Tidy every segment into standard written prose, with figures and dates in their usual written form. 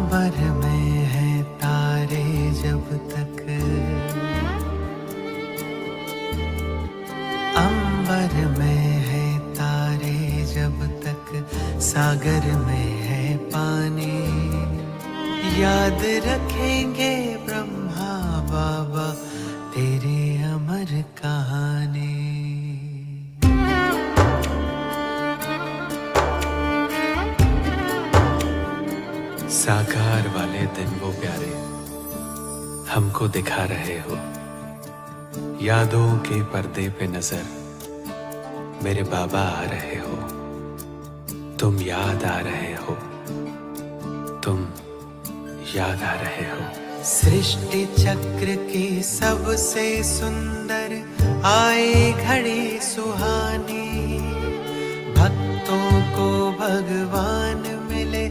अंबर में है तारे जब तक, अंबर में है तारे जब तक, सागर में है पानी, याद रखेंगे ब्रह्मा बाबा तेरी अमर कहानी। साकार वाले दिन वो प्यारे हमको दिखा रहे हो, यादों के पर्दे पे नजर मेरे बाबा आ रहे हो, तुम याद आ रहे हो, तुम याद आ रहे हो। सृष्टि चक्र की सबसे सुंदर आए घड़ी सुहानी, भक्तों को भगवान मिले,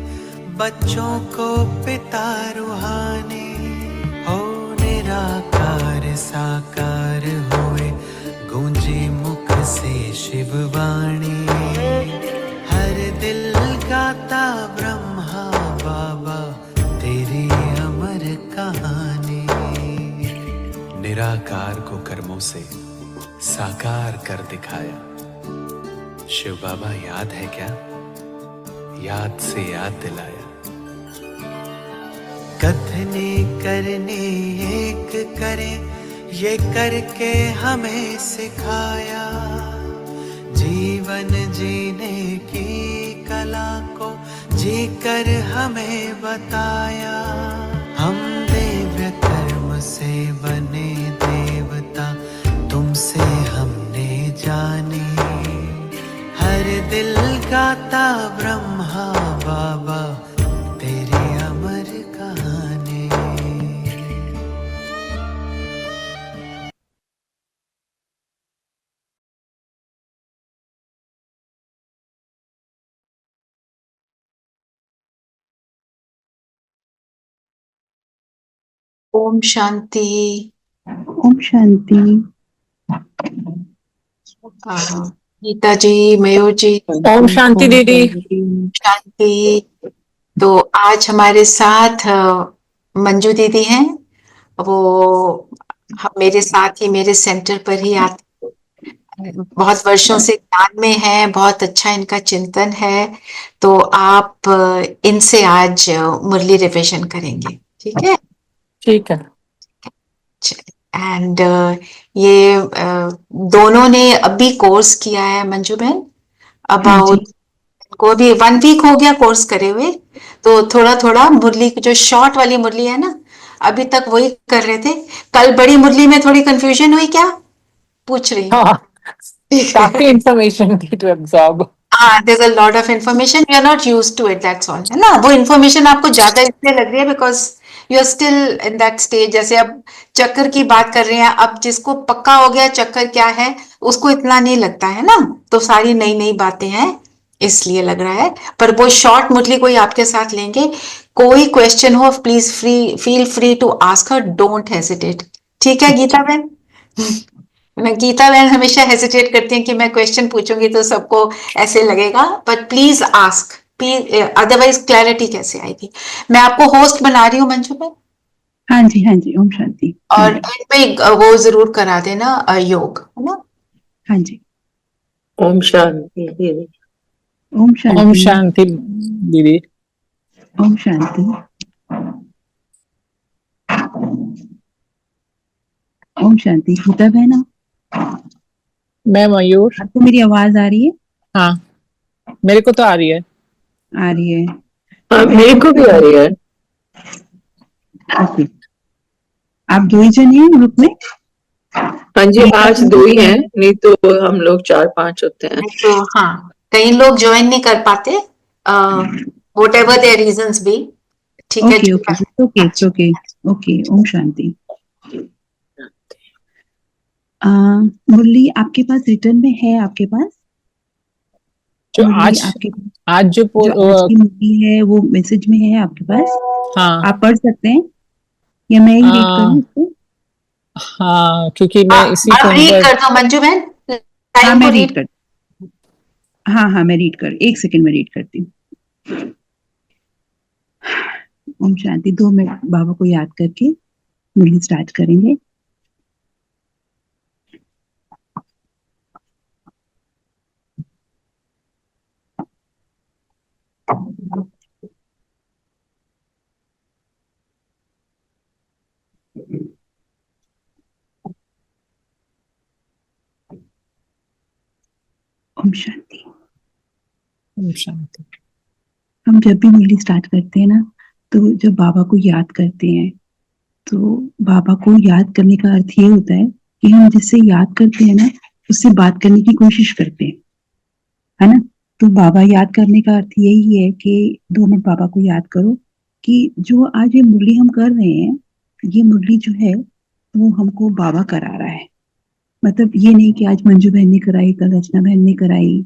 बच्चों को पिता रूहानी, हो निराकार साकार होए, गूंजी मुख से शिववाणी, हर दिल गाता ब्रह्मा बाबा तेरी अमर कहानी। निराकार को कर्मों से साकार कर दिखाया, शिव बाबा याद है क्या, याद से याद दिलाया। कथने करने एक करे, ये करके हमें सिखाया, जीवन जीने की कला को जीकर हमें बताया। हम दिव्य कर्म से बने देवता, तुमसे हमने जानी, हर दिल गाता ब्रह्मा बाबा तेरी अमर कहानी। ओम शांति। ओम शांति। गीता जी, मयूर जी, ओम शांति दीदी। शांति। तो आज हमारे साथ मंजू दीदी हैं, वो मेरे साथ ही मेरे सेंटर पर ही आते, बहुत वर्षों से ज्ञान में है, बहुत अच्छा इनका चिंतन है। तो आप इनसे आज मुरली रिविजन करेंगे, ठीक है? ठीक है। एंड ये दोनों ने अभी कोर्स किया है मंजू बहन, अबाउट को अभी 1 वीक हो गया कोर्स करे हुए। तो थोड़ा थोड़ा मुरली जो शॉर्ट वाली मुरली है ना, अभी तक वही कर रहे थे। कल बड़ी मुरली में थोड़ी कंफ्यूजन हुई क्या, पूछ रही? हाँ, काफी इंफॉर्मेशन थी to absorb. there's a lot of information, we are not used to it, that's all, है ना? वो information आपको ज्यादा इसलिए लग रही है because you are still in that stage। जैसे अब चक्कर की बात कर रहे हैं, अब जिसको पक्का हो गया चक्कर क्या है उसको इतना नहीं लगता है ना, तो सारी नई नई बातें हैं इसलिए लग रहा है। पर वो शॉर्ट मुरली कोई आपके साथ लेंगे, कोई क्वेश्चन हो please feel free to ask her, don't hesitate, ठीक है गीता बहन? गीता बहन हमेशा हेजिटेट करती हैं कि मैं क्वेश्चन पूछूंगी तो सबको ऐसे लगेगा, but please ask, otherwise clarity कैसे आएगी? मैं आपको होस्ट बना रही हूँ मंजू बहन। हाँ जी, हाँ जी। ओम शांति। और एंड पे वो जरूर करा देना योग, है ना? हाँ जी। ओम शांति दीदी। ओम शांति। ओम शांति दीदी। ओम शांति। ओम शांति। गीता बहन, मैं मयूर। आपको मेरी आवाज आ रही है? हाँ, मेरे को तो आ रही है। आ रही है। मेरे को भी आ रही है। ओके, आप 2 ही जन हैं ग्रुप में? हाँ जी, आज 2 ही हैं, नहीं तो हम लोग 4-5 होते हैं। तो हाँ, कई लोग ज्वाइन नहीं कर पाते, whatever their reasons be, ठीक है? Okay okay okay okay okay. ओम शांति। मुरली आपके पास रिटर्न में है? आपके पास जो आज जो मुरली है वो मैसेज में है आपके पास? हाँ, आप पढ़ सकते हैं या मैं ही रीड करूं इसको? हाँ, क्योंकि मैं इसी आप रीड कर दो मंजू बहन। हाँ, मैं रीड कर, हाँ मैं रीड कर, 1 सेकंड में रीड करती हूँ। ओम शांति। 2 मिनट बाबा को याद करके मुरली स्टार्ट करेंगे। ओम शांति। ओम शांति। हम जब भी मुरली स्टार्ट करते हैं ना, तो जब बाबा को याद करते हैं, तो बाबा को याद करने का अर्थ ये होता है कि हम जिससे याद करते हैं ना, उससे बात करने की कोशिश करते हैं, है ना। तो बाबा याद करने का अर्थ यही है कि 2 मिनट बाबा को याद करो कि जो आज ये मुरली हम कर रहे हैं, ये मुरली जो है वो हमको बाबा करा रहा है। मतलब ये नहीं कि आज मंजू बहन ने कराई, कल रचना बहन ने कराई।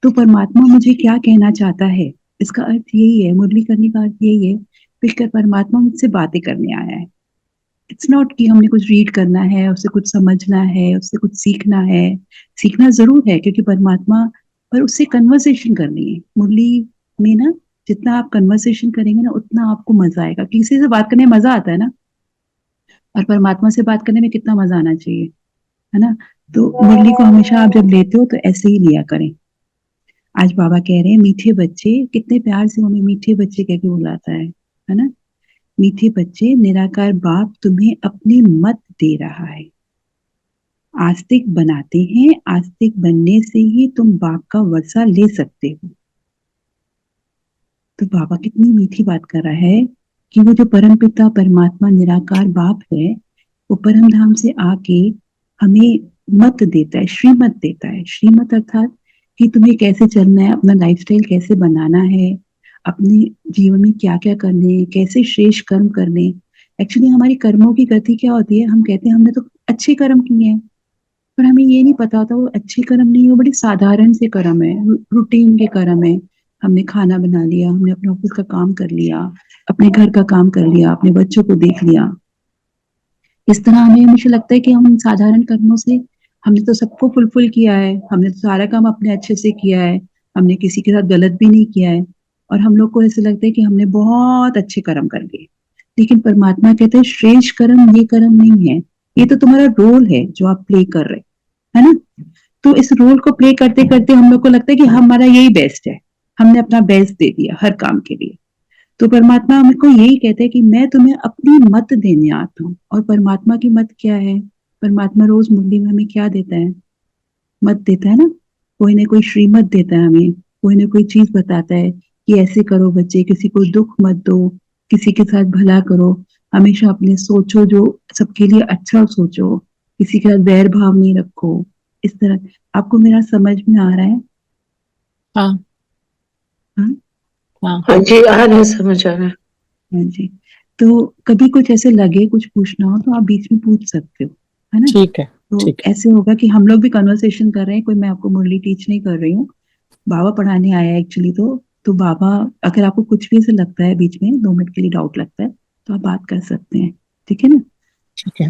तो परमात्मा मुझे क्या कहना चाहता है, इसका अर्थ यही है, मुरली करने का अर्थ यही है, फिर परमात्मा मुझसे बातें करने आया है। इट्स नॉट कि हमने कुछ रीड करना है, उससे कुछ समझना है, उससे कुछ सीखना है। सीखना जरूर है क्योंकि परमात्मा, पर उससे कन्वर्सेशन करनी है। मुरली में ना जितना आप कन्वर्सेशन करेंगे ना, उतना आपको मजा आएगा। किसी से बात करने में मजा आता है ना, और परमात्मा से बात करने में कितना मजा आना चाहिए, है ना। तो मुरली को हमेशा आप जब लेते हो तो ऐसे ही लिया करें। आज बाबा कह रहे हैं मीठे बच्चे, कितने प्यार से हमें मीठे बच्चे कह के बुलाता है ना। मीठे बच्चे, निराकार बाप तुम्हें अपनी मत दे रहा है। आस्तिक बनाते हैं, आस्तिक बनने से ही तुम बाप का वर्षा ले सकते हो। तो बाबा कितनी मीठी बात कर रहा है कि वो जो परम पिता परमात्मा निराकार बाप है, वो परम धाम से आके हमें मत देता है, श्रीमत देता है। श्रीमत अर्थात कि तुम्हें कैसे चलना है, अपना लाइफस्टाइल कैसे बनाना है, अपने जीवन में क्या क्या करने, कैसे श्रेष्ठ कर्म करने। एक्चुअली हमारी कर्मों की गति क्या होती है, हम कहते हैं हमने तो अच्छे कर्म किए हैं, पर हमें ये नहीं पता होता वो अच्छे कर्म नहीं, वो बड़े साधारण से कर्म है, रूटीन के कर्म है। हमने खाना बना लिया, हमने अपने ऑफिस का काम कर लिया, अपने घर का काम कर लिया, अपने बच्चों को देख लिया। इस तरह हमें हमेशा लगता है कि हम साधारण कर्मों से हमने तो सबको फुलफिल किया है, हमने तो सारा काम अपने अच्छे से किया है, हमने किसी के साथ गलत भी नहीं किया है, और हम लोग को ऐसे लगता है कि हमने बहुत अच्छे कर्म कर लिए। लेकिन परमात्मा कहते हैं श्रेष्ठ कर्म ये कर्म नहीं है, ये तो तुम्हारा रोल है जो आप प्ले कर रहे है ना। तो इस रोल को प्ले करते करते हम लोग को लगता है कि हमारा यही बेस्ट है, हमने अपना बेस्ट दे दिया हर काम के लिए। तो परमात्मा हमको यही कहते हैं कि मैं तुम्हें अपनी मत देने आता हूँ। और परमात्मा की मत क्या है, परमात्मा रोज मुरली में हमें क्या देता है, मत देता है ना। कोई ना कोई श्रीमत देता है हमें, कोई ना कोई चीज बताता है कि ऐसे करो बच्चे, किसी को दुख मत दो, किसी के साथ भला करो, हमेशा अपने सोचो जो सबके लिए अच्छा सोचो, किसी के साथ बैर भाव नहीं रखो। इस तरह आपको मेरा समझ में आ रहा है? हाँ हाँ हाँ हाँ जी, आ रहा है, समझ आ रहा है। हाँ जी। तो कभी कुछ ऐसे लगे कुछ पूछना हो तो आप बीच में पूछ सकते हो, है ना। ठीक है तो ठीक है। ऐसे होगा कि हम लोग भी कन्वर्सेशन कर रहे हैं, कोई मैं आपको मुरली टीच नहीं कर रही हूँ, बाबा पढ़ाने आया है एक्चुअली। तो बाबा, अगर आपको कुछ भी ऐसे लगता है बीच में 2 मिनट के लिए डाउट लगता है तो आप बात कर सकते हैं, ठीक है ना। ठीक है।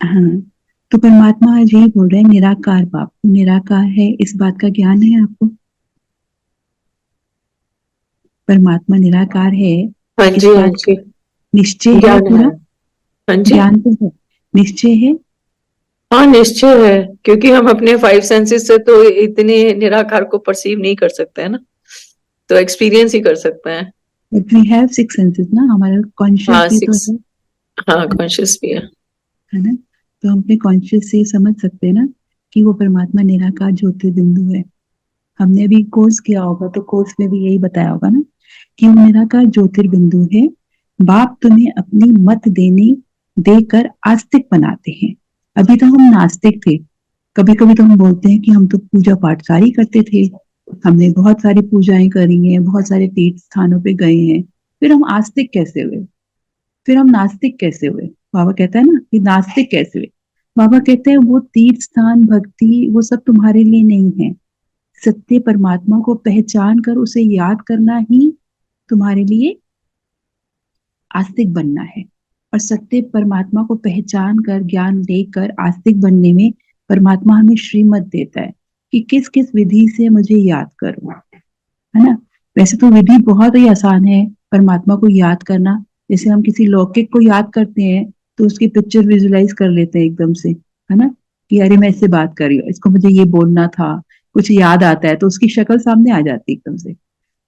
हाँ, तो परमात्मा आज यही बोल रहे हैं निराकार बाप निराकार है, इस बात का ज्ञान है आपको। परमात्मा निराकार है, हाँ इस जी, हाँ बात जी, का निश्चय है ज्ञान है। पूरा, हाँ जी, ज्ञान तो है, निश्चय है। हाँ निश्चय है, क्योंकि हम अपने 5 सेंसेस से तो इतने निराकार को परसीव नहीं कर सकते हैं ना, तो एक्सपीरियंस ही कर सकते हैं। बट वी हैव 6 सेंसेस ना, हमारा कॉन्शियस हाँ भी तो 6, है हाँ कॉन्शियस भी है ना। तो हम अपने कॉन्शियस से समझ सकते हैं ना कि वो परमात्मा निराकार ज्योतिर्बिंदु है। हमने भी कोर्स किया होगा तो कोर्स में भी यही बताया होगा ना कि वो निराकार ज्योतिर्बिंदु है। बाप तुम्हें अपनी मत देकर आस्तिक बनाते हैं। अभी तो हम नास्तिक थे, कभी कभी तो हम बोलते हैं कि हम तो पूजा पाठ सारी करते थे, हमने बहुत सारी पूजाएं करी हैं, बहुत सारे तीर्थ स्थानों पे गए हैं, फिर हम आस्तिक कैसे हुए, फिर हम नास्तिक कैसे हुए। बाबा कहता है ना कि नास्तिक कैसे हुए। बाबा कहते हैं वो तीर्थ स्थान भक्ति वो सब तुम्हारे लिए नहीं है, सत्य परमात्मा को पहचान कर उसे याद करना ही तुम्हारे लिए आस्तिक बनना है। और सत्य परमात्मा को पहचान कर ज्ञान लेकर आस्तिक बनने में परमात्मा हमें श्रीमत देता है कि किस किस विधि से मुझे याद करूं, है ना। वैसे तो विधि बहुत ही आसान है परमात्मा को याद करना। जैसे हम किसी लौकिक को याद करते हैं तो उसकी पिक्चर विजुलाइज कर लेते हैं एकदम से, है ना, कि अरे मैं इससे बात कर रही हूँ, इसको मुझे ये बोलना था, कुछ याद आता है तो उसकी शक्ल सामने आ जाती है एकदम से।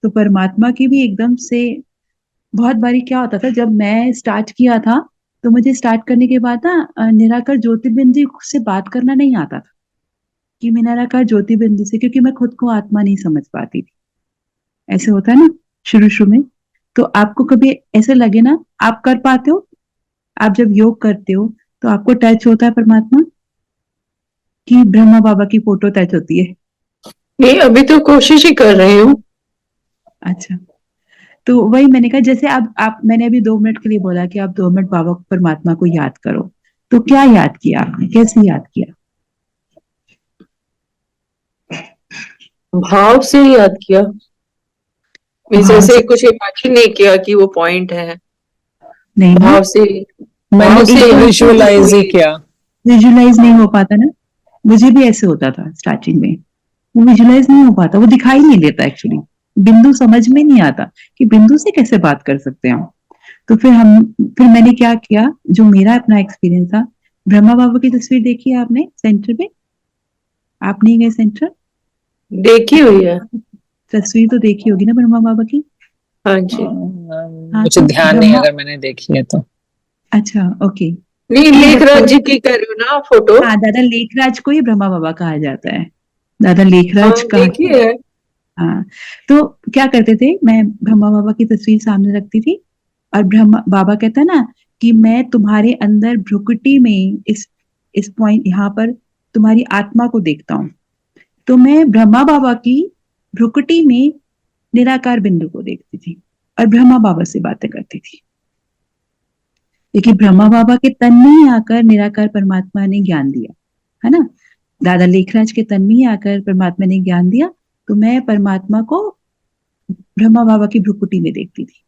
तो परमात्मा की भी एकदम से बहुत बारी क्या होता था, जब मैं स्टार्ट किया था तो मुझे स्टार्ट करने के बाद ना निराकार ज्योतिर्बिंदु से बात करना नहीं आता था, कि मैं निराकार ज्योतिर्बिंदु से, क्योंकि मैं खुद को आत्मा नहीं समझ पाती थी। ऐसे होता है ना शुरू शुरू में। तो आपको कभी ऐसे लगे ना, आप कर पाते हो, आप जब योग करते हो तो आपको टच होता है परमात्मा, कि ब्रह्मा बाबा की फोटो टच होती है? नहीं, अभी तो कोशिश ही कर रही हूँ। अच्छा, तो वही मैंने कहा, जैसे अब आप, मैंने अभी 2 मिनट के लिए बोला कि आप 2 मिनट बाबा परमात्मा को याद करो, तो क्या याद किया आपने, कैसे याद किया? भाव से ही याद किया। मीन्स भाव ऐसे से? कुछ इमेजिन नहीं किया कि वो पॉइंट है। नहीं ना, भाव से, मैंने भाव से तो याद विजुअलाइज ही किया। विजुलाइज नहीं हो पाता ना। मुझे भी ऐसे होता था स्टार्टिंग में, वो विजुलाइज नहीं हो पाता, वो दिखाई नहीं देता एक्चुअली, बिंदु समझ में नहीं आता कि बिंदु से कैसे बात कर सकते हैं हम। तो फिर मैंने क्या किया, जो मेरा अपना एक्सपीरियंस था, ब्रह्मा बाबा की तस्वीर देखी है आपने सेंटर पे? आप नहीं गए सेंटर? देखी हुई है। तस्वीर तो देखी होगी ना ब्रह्मा बाबा की? हाँ जी। हाँ, मुझे तो ध्यान नहीं, ब्रह्मा, अगर मैंने देखी है तो। अच्छा ओके। नहीं, तो जब लेखराज कोई, जी की कर रही हूँ ना फोटो। हाँ, दादा लेखराज को ही ब्रह्मा बाबा कहा जाता है, दादा हाँ, लेखराज कहा देखी जाता है। है। हाँ, तो क्या करते थे, मैं ब्रह्मा बाबा की तस्वीर सामने रखती थी, और ब्रह्मा बाबा कहता है ना कि मैं तुम्हारे अंदर भ्रुकुटी में, इस पॉइंट यहाँ पर तुम्हारी आत्मा को देखता हूँ। तो मैं ब्रह्मा बाबा की भ्रुकुटी में निराकार बिंदु को देखती थी और ब्रह्मा बाबा से बातें करती थी, क्योंकि ब्रह्मा बाबा के तन में ही आकर निराकार परमात्मा ने ज्ञान दिया, है ना। दादा लेखराज के तन में ही आकर परमात्मा ने ज्ञान दिया, तो मैं परमात्मा को ब्रह्मा बाबा की भ्रुकुटी में देखती थी।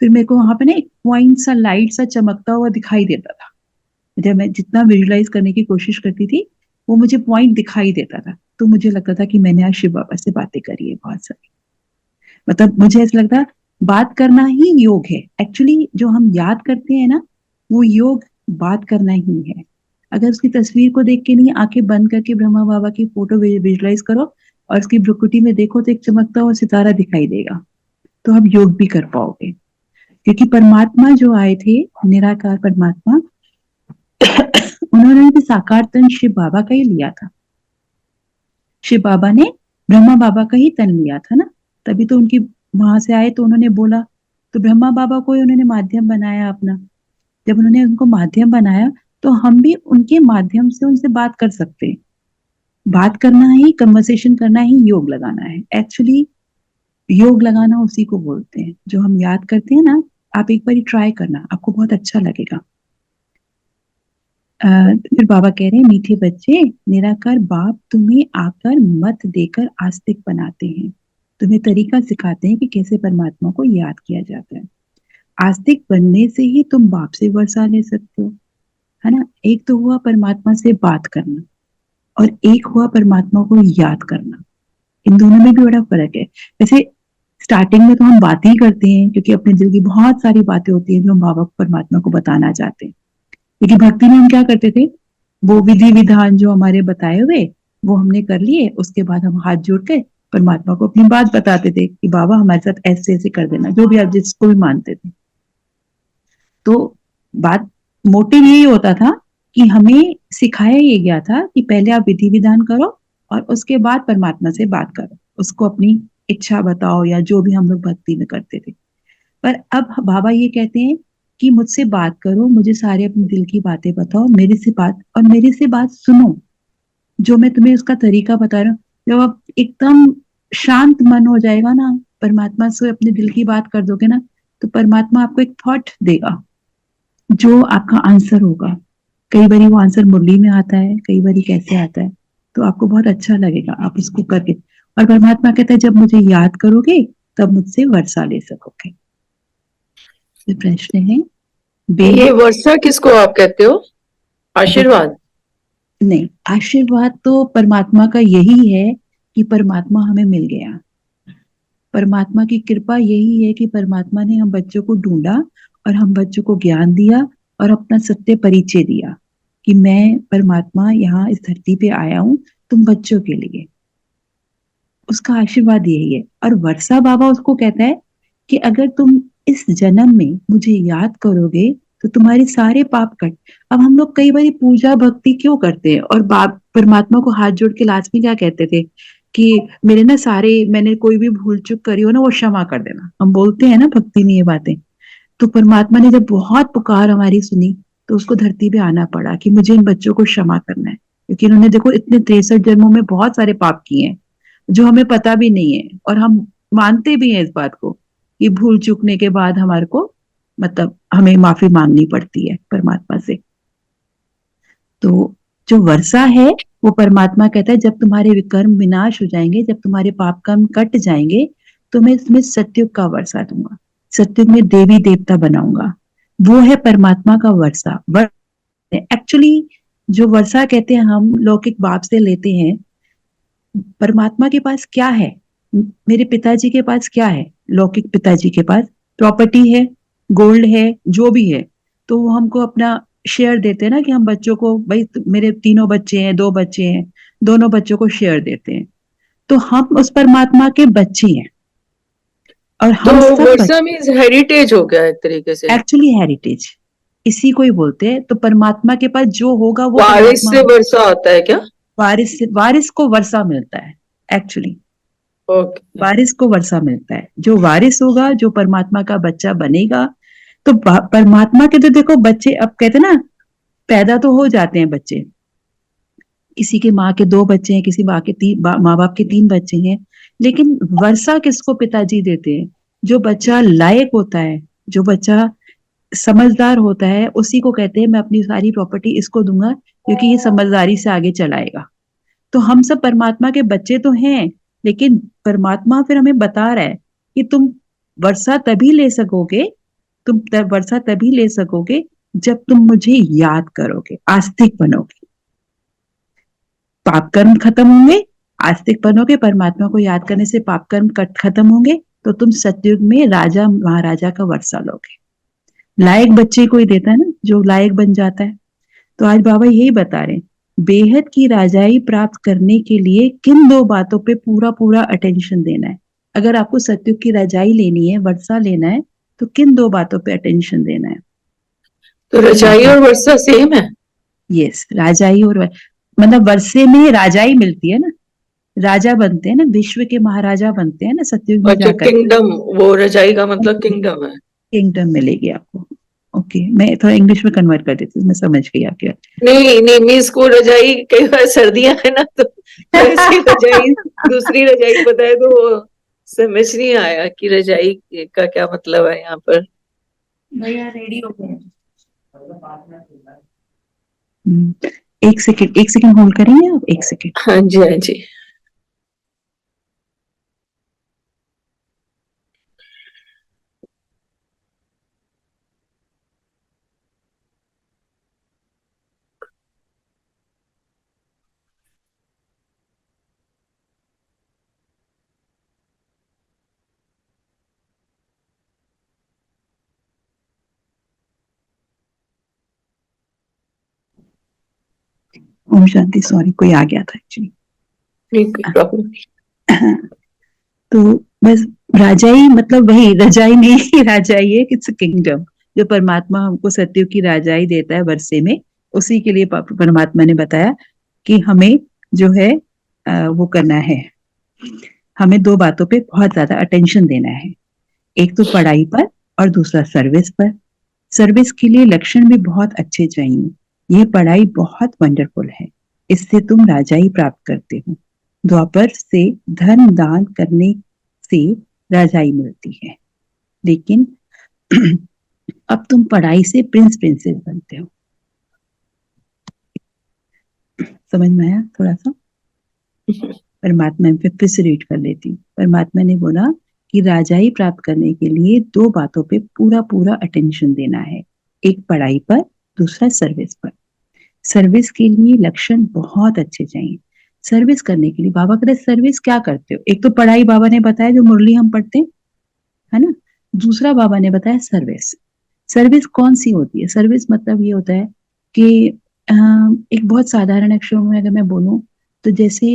फिर मेरे को वहां पे ना एक पॉइंट सा, लाइट सा चमकता हुआ दिखाई देता था। जब मैं जितना विजुलाइज करने की कोशिश करती थी, वो मुझे पॉइंट दिखाई देता था, तो मुझे लगता था कि मैंने आज शिव बाबा से बातें करी है बहुत सारी। मतलब मुझे ऐसा लगता, बात करना ही योग है एक्चुअली, जो हम याद करते हैं ना, वो योग बात करना ही है। अगर उसकी तस्वीर को देख के नहीं, आंखें बंद करके ब्रह्मा बाबा की फोटो विजुलाइज करो और उसकी भ्रुकुटी में देखो, तो एक चमकता हुआ सितारा दिखाई देगा, तो आप योग भी कर पाओगे। क्योंकि परमात्मा जो आए थे, निराकार परमात्मा, उन्होंने भी साकार तन शिव बाबा का ही लिया था। शिव बाबा ने ब्रह्मा बाबा का ही तन लिया था ना, तभी तो उनकी वहां से आए तो उन्होंने बोला, तो ब्रह्मा बाबा को ही उन्होंने माध्यम बनाया अपना। जब उन्होंने उनको माध्यम बनाया, तो हम भी उनके माध्यम से उनसे बात कर सकते हैं। बात करना ही, कन्वर्सेशन करना ही योग लगाना है एक्चुअली। योग लगाना उसी को बोलते हैं, जो हम याद करते हैं ना। आप एक बार ट्राई करना, आपको बहुत अच्छा लगेगा। फिर बाबा कह रहे हैं, मीठे बच्चे, निराकार बाप तुम्हें आकर मत देकर आस्तिक बनाते हैं, तुम्हें तरीका सिखाते हैं कि कैसे परमात्मा को याद किया जाता है। आस्तिक बनने से ही तुम बाप से वर्षा ले सकते हो, है ना। एक तो हुआ परमात्मा से बात करना, और एक हुआ परमात्मा को याद करना। इन दोनों में भी बड़ा फर्क है। वैसे स्टार्टिंग में तो हम बात ही करते हैं, क्योंकि अपने दिल की बहुत सारी बातें होती हैं जो हम बाबा परमात्मा को बताना चाहते हैं। लेकिन भक्ति में हम क्या करते थे, वो विधि विधान जो हमारे बताए हुए, वो हमने कर लिए, उसके बाद हम हाथ जोड़ के परमात्मा को अपनी बात बताते थे कि बाबा हमारे साथ ऐसे ऐसे कर देना, जो भी आप जिसको भी मानते थे। तो बात, मोटिव यही होता था कि हमें सिखाया ये गया था कि पहले आप विधि विधान करो और उसके बाद परमात्मा से बात करो, उसको अपनी इच्छा बताओ, या जो भी हम लोग भक्ति में करते थे। पर अब बाबा ये कहते हैं कि मुझसे बात करो, मुझे सारे अपने दिल की बातें बताओ, मेरे से बात, और मेरे से बात सुनो, जो मैं तुम्हें उसका तरीका बता रहा हूँ। जब आप एकदम शांत मन हो जाएगा ना, परमात्मा से अपने दिल की बात कर दोगे ना, तो परमात्मा आपको एक थॉट देगा जो आपका आंसर होगा। कई बारी वो आंसर मुरली में आता है, कई बारी कैसे आता है, तो आपको बहुत अच्छा लगेगा आप उसको करके। और परमात्मा कहता है, जब मुझे याद करोगे तब मुझसे वर्षा ले सकोगे। ये प्रश्न है, ये वर्षा किसको आप कहते हो? आशीर्वाद? नहीं, आशीर्वाद तो परमात्मा का यही है कि परमात्मा हमें मिल गया। परमात्मा की कृपा यही है कि परमात्मा ने हम बच्चों को ढूंढा और हम बच्चों को ज्ञान दिया और अपना सत्य परिचय दिया कि मैं परमात्मा यहाँ इस धरती पे आया हूँ तुम बच्चों के लिए। उसका आशीर्वाद यही है। और वर्षा बाबा उसको कहता है कि अगर तुम इस जन्म में मुझे याद करोगे तो तुम्हारे सारे पाप कट। अब हम लोग कई बार पूजा भक्ति क्यों करते हैं और बाप परमात्मा को हाथ जोड़ के लास्ट में क्या कहते थे कि मेरे ना सारे, मैंने कोई भी भूल चूक करी हो ना वो क्षमा कर देना, हम बोलते हैं ना भक्ति में ये बातें। तो परमात्मा ने जब बहुत पुकार हमारी सुनी तो उसको धरती पे आना पड़ा कि मुझे इन बच्चों को क्षमा करना है, क्योंकि इन्होंने देखो इतने 63 जन्मों में बहुत सारे पाप किए हैं जो हमें पता भी नहीं है और हम मानते भी हैं इस बात को कि भूल चूकने के बाद हमारे को मतलब हमें माफी मांगनी पड़ती है परमात्मा से। तो जो वर्षा है वो परमात्मा कहता है जब तुम्हारे विकर्म विनाश हो जाएंगे, जब तुम्हारे पाप कर्म कट जाएंगे तो मैं इसमें सतयुग का वर्षा दूंगा, सतयुग में देवी देवता बनाऊंगा। वो है परमात्मा का वर्षा। एक्चुअली जो वर्षा कहते हैं हम लौकिक बाप से लेते हैं, परमात्मा के पास क्या है, मेरे पिताजी के पास क्या है, लौकिक पिताजी के पास प्रॉपर्टी है, गोल्ड है, जो भी है, तो वो हमको अपना शेयर देते हैं ना कि हम बच्चों को, भाई मेरे 3 बच्चे हैं, 2 बच्चे हैं, दोनों बच्चों को शेयर देते हैं। तो हम उस परमात्मा के बच्चे हैं और तो हम सब वर्षा मीन्स हेरिटेज हो गया एक तरीके से, एक्चुअली हेरिटेज इसी को ही बोलते हैं। तो परमात्मा के पास जो होगा वो वारिस परमात्मा से वर्षा होता है क्या? वारिस को वर्षा मिलता है। एक्चुअली ओके, वारिस को वर्षा मिलता है, जो वारिस होगा, जो परमात्मा का बच्चा बनेगा। तो परमात्मा के तो देखो बच्चे, अब कहते हैं ना पैदा तो हो जाते हैं बच्चे, किसी के माँ के 2 बच्चे हैं, किसी माँ के माँ बाप के 3 बच्चे हैं, लेकिन वर्षा किसको पिताजी देते हैं? जो बच्चा लायक होता है, जो बच्चा समझदार होता है, उसी को कहते हैं मैं अपनी सारी प्रॉपर्टी इसको दूंगा क्योंकि ये समझदारी से आगे चलाएगा। तो हम सब परमात्मा के बच्चे तो हैं, लेकिन परमात्मा फिर हमें बता रहा है कि तुम वर्षा तभी ले सकोगे, वर्षा तभी ले सकोगे जब तुम मुझे याद करोगे, आस्तिक बनोगे। पाप कर्म खत्म होंगे, आस्तिक बनोगे, परमात्मा को याद करने से पाप कर्म खत्म होंगे, तो तुम सतयुग में राजा महाराजा का वर्षा लोगे। लायक बच्चे को ही देता है ना, जो लायक बन जाता है। तो आज बाबा यही बता रहे हैं, बेहद की राजाई प्राप्त करने के लिए किन 2 बातों पे पूरा पूरा अटेंशन देना है। अगर आपको सतयुग की राजाई लेनी है, वर्षा लेना है, तो किन 2 बातों पे अटेंशन देना है? तो रजाई और वर्षा सेम है? यस, राजाई और मतलब वर्षे में राजाई मिलती है ना, राजा बनते हैं ना, विश्व के महाराजा बनते हैं ना सतयुग में अच्छा, जाकर। किंगडम, वो रजाई का मतलब किंगडम है। किंगडम मिलेगी आपको। ओके, मैं थोड़ा इंग्लिश में कन्वर्ट कर देती हूँ, मैं समझ गई आपकी बात। नहीं नहीं, मीन्स को रजाई, कई बार सर्दियां है ना तो ऐसी रजाई, दूसरी रजाई पता है तो वो समझ नहीं आया कि रजाई का क्या मतलब है यहाँ पर। भैया रेडी हो गए? एक सेकंड होल्ड करेंगे आप, 1 सेकंड। हाँ जी, हाँ जी। ओम शांति, सॉरी कोई आ गया था एक्चुअली। नहीं, कोई प्रॉब्लम नहीं। तो बस राजाई मतलब वही रजाई नहीं, राजाई है, इट्स किंगडम। जो परमात्मा हमको सत्युग की राजाई देता है वर्षे में, उसी के लिए परमात्मा ने बताया कि हमें जो है वो करना है, हमें 2 बातों पे बहुत ज्यादा अटेंशन देना है। एक तो पढ़ाई पर और दूसरा सर्विस पर। सर्विस के लिए लक्षण भी बहुत अच्छे चाहिए। ये पढ़ाई बहुत वंडरफुल है, इससे तुम राजाई प्राप्त करते हो। द्वापर से धन दान करने से राजाई मिलती है, लेकिन अब तुम पढ़ाई से प्रिंस प्रिंसेस बनते हो। समझ में आया थोड़ा सा? परमात्मा पे फिर से रीड कर लेती हूँ। परमात्मा ने बोला कि राजाई प्राप्त करने के लिए 2 बातों पे पूरा पूरा अटेंशन देना है, एक पढ़ाई पर, दूसरा सर्विस पर। सर्विस के लिए लक्षण बहुत अच्छे चाहिए। सर्विस करने के लिए। बाबा कहते हैं सर्विस क्या करते हो? एक तो पढ़ाई बाबा ने बताया जो मुरली हम पढ़ते हैं, है ना। दूसरा बाबा ने बताया सर्विस। सर्विस कौन सी होती है? सर्विस मतलब ये होता है कि एक बहुत साधारण अक्षरों में अगर मैं बोलूं तो जैसे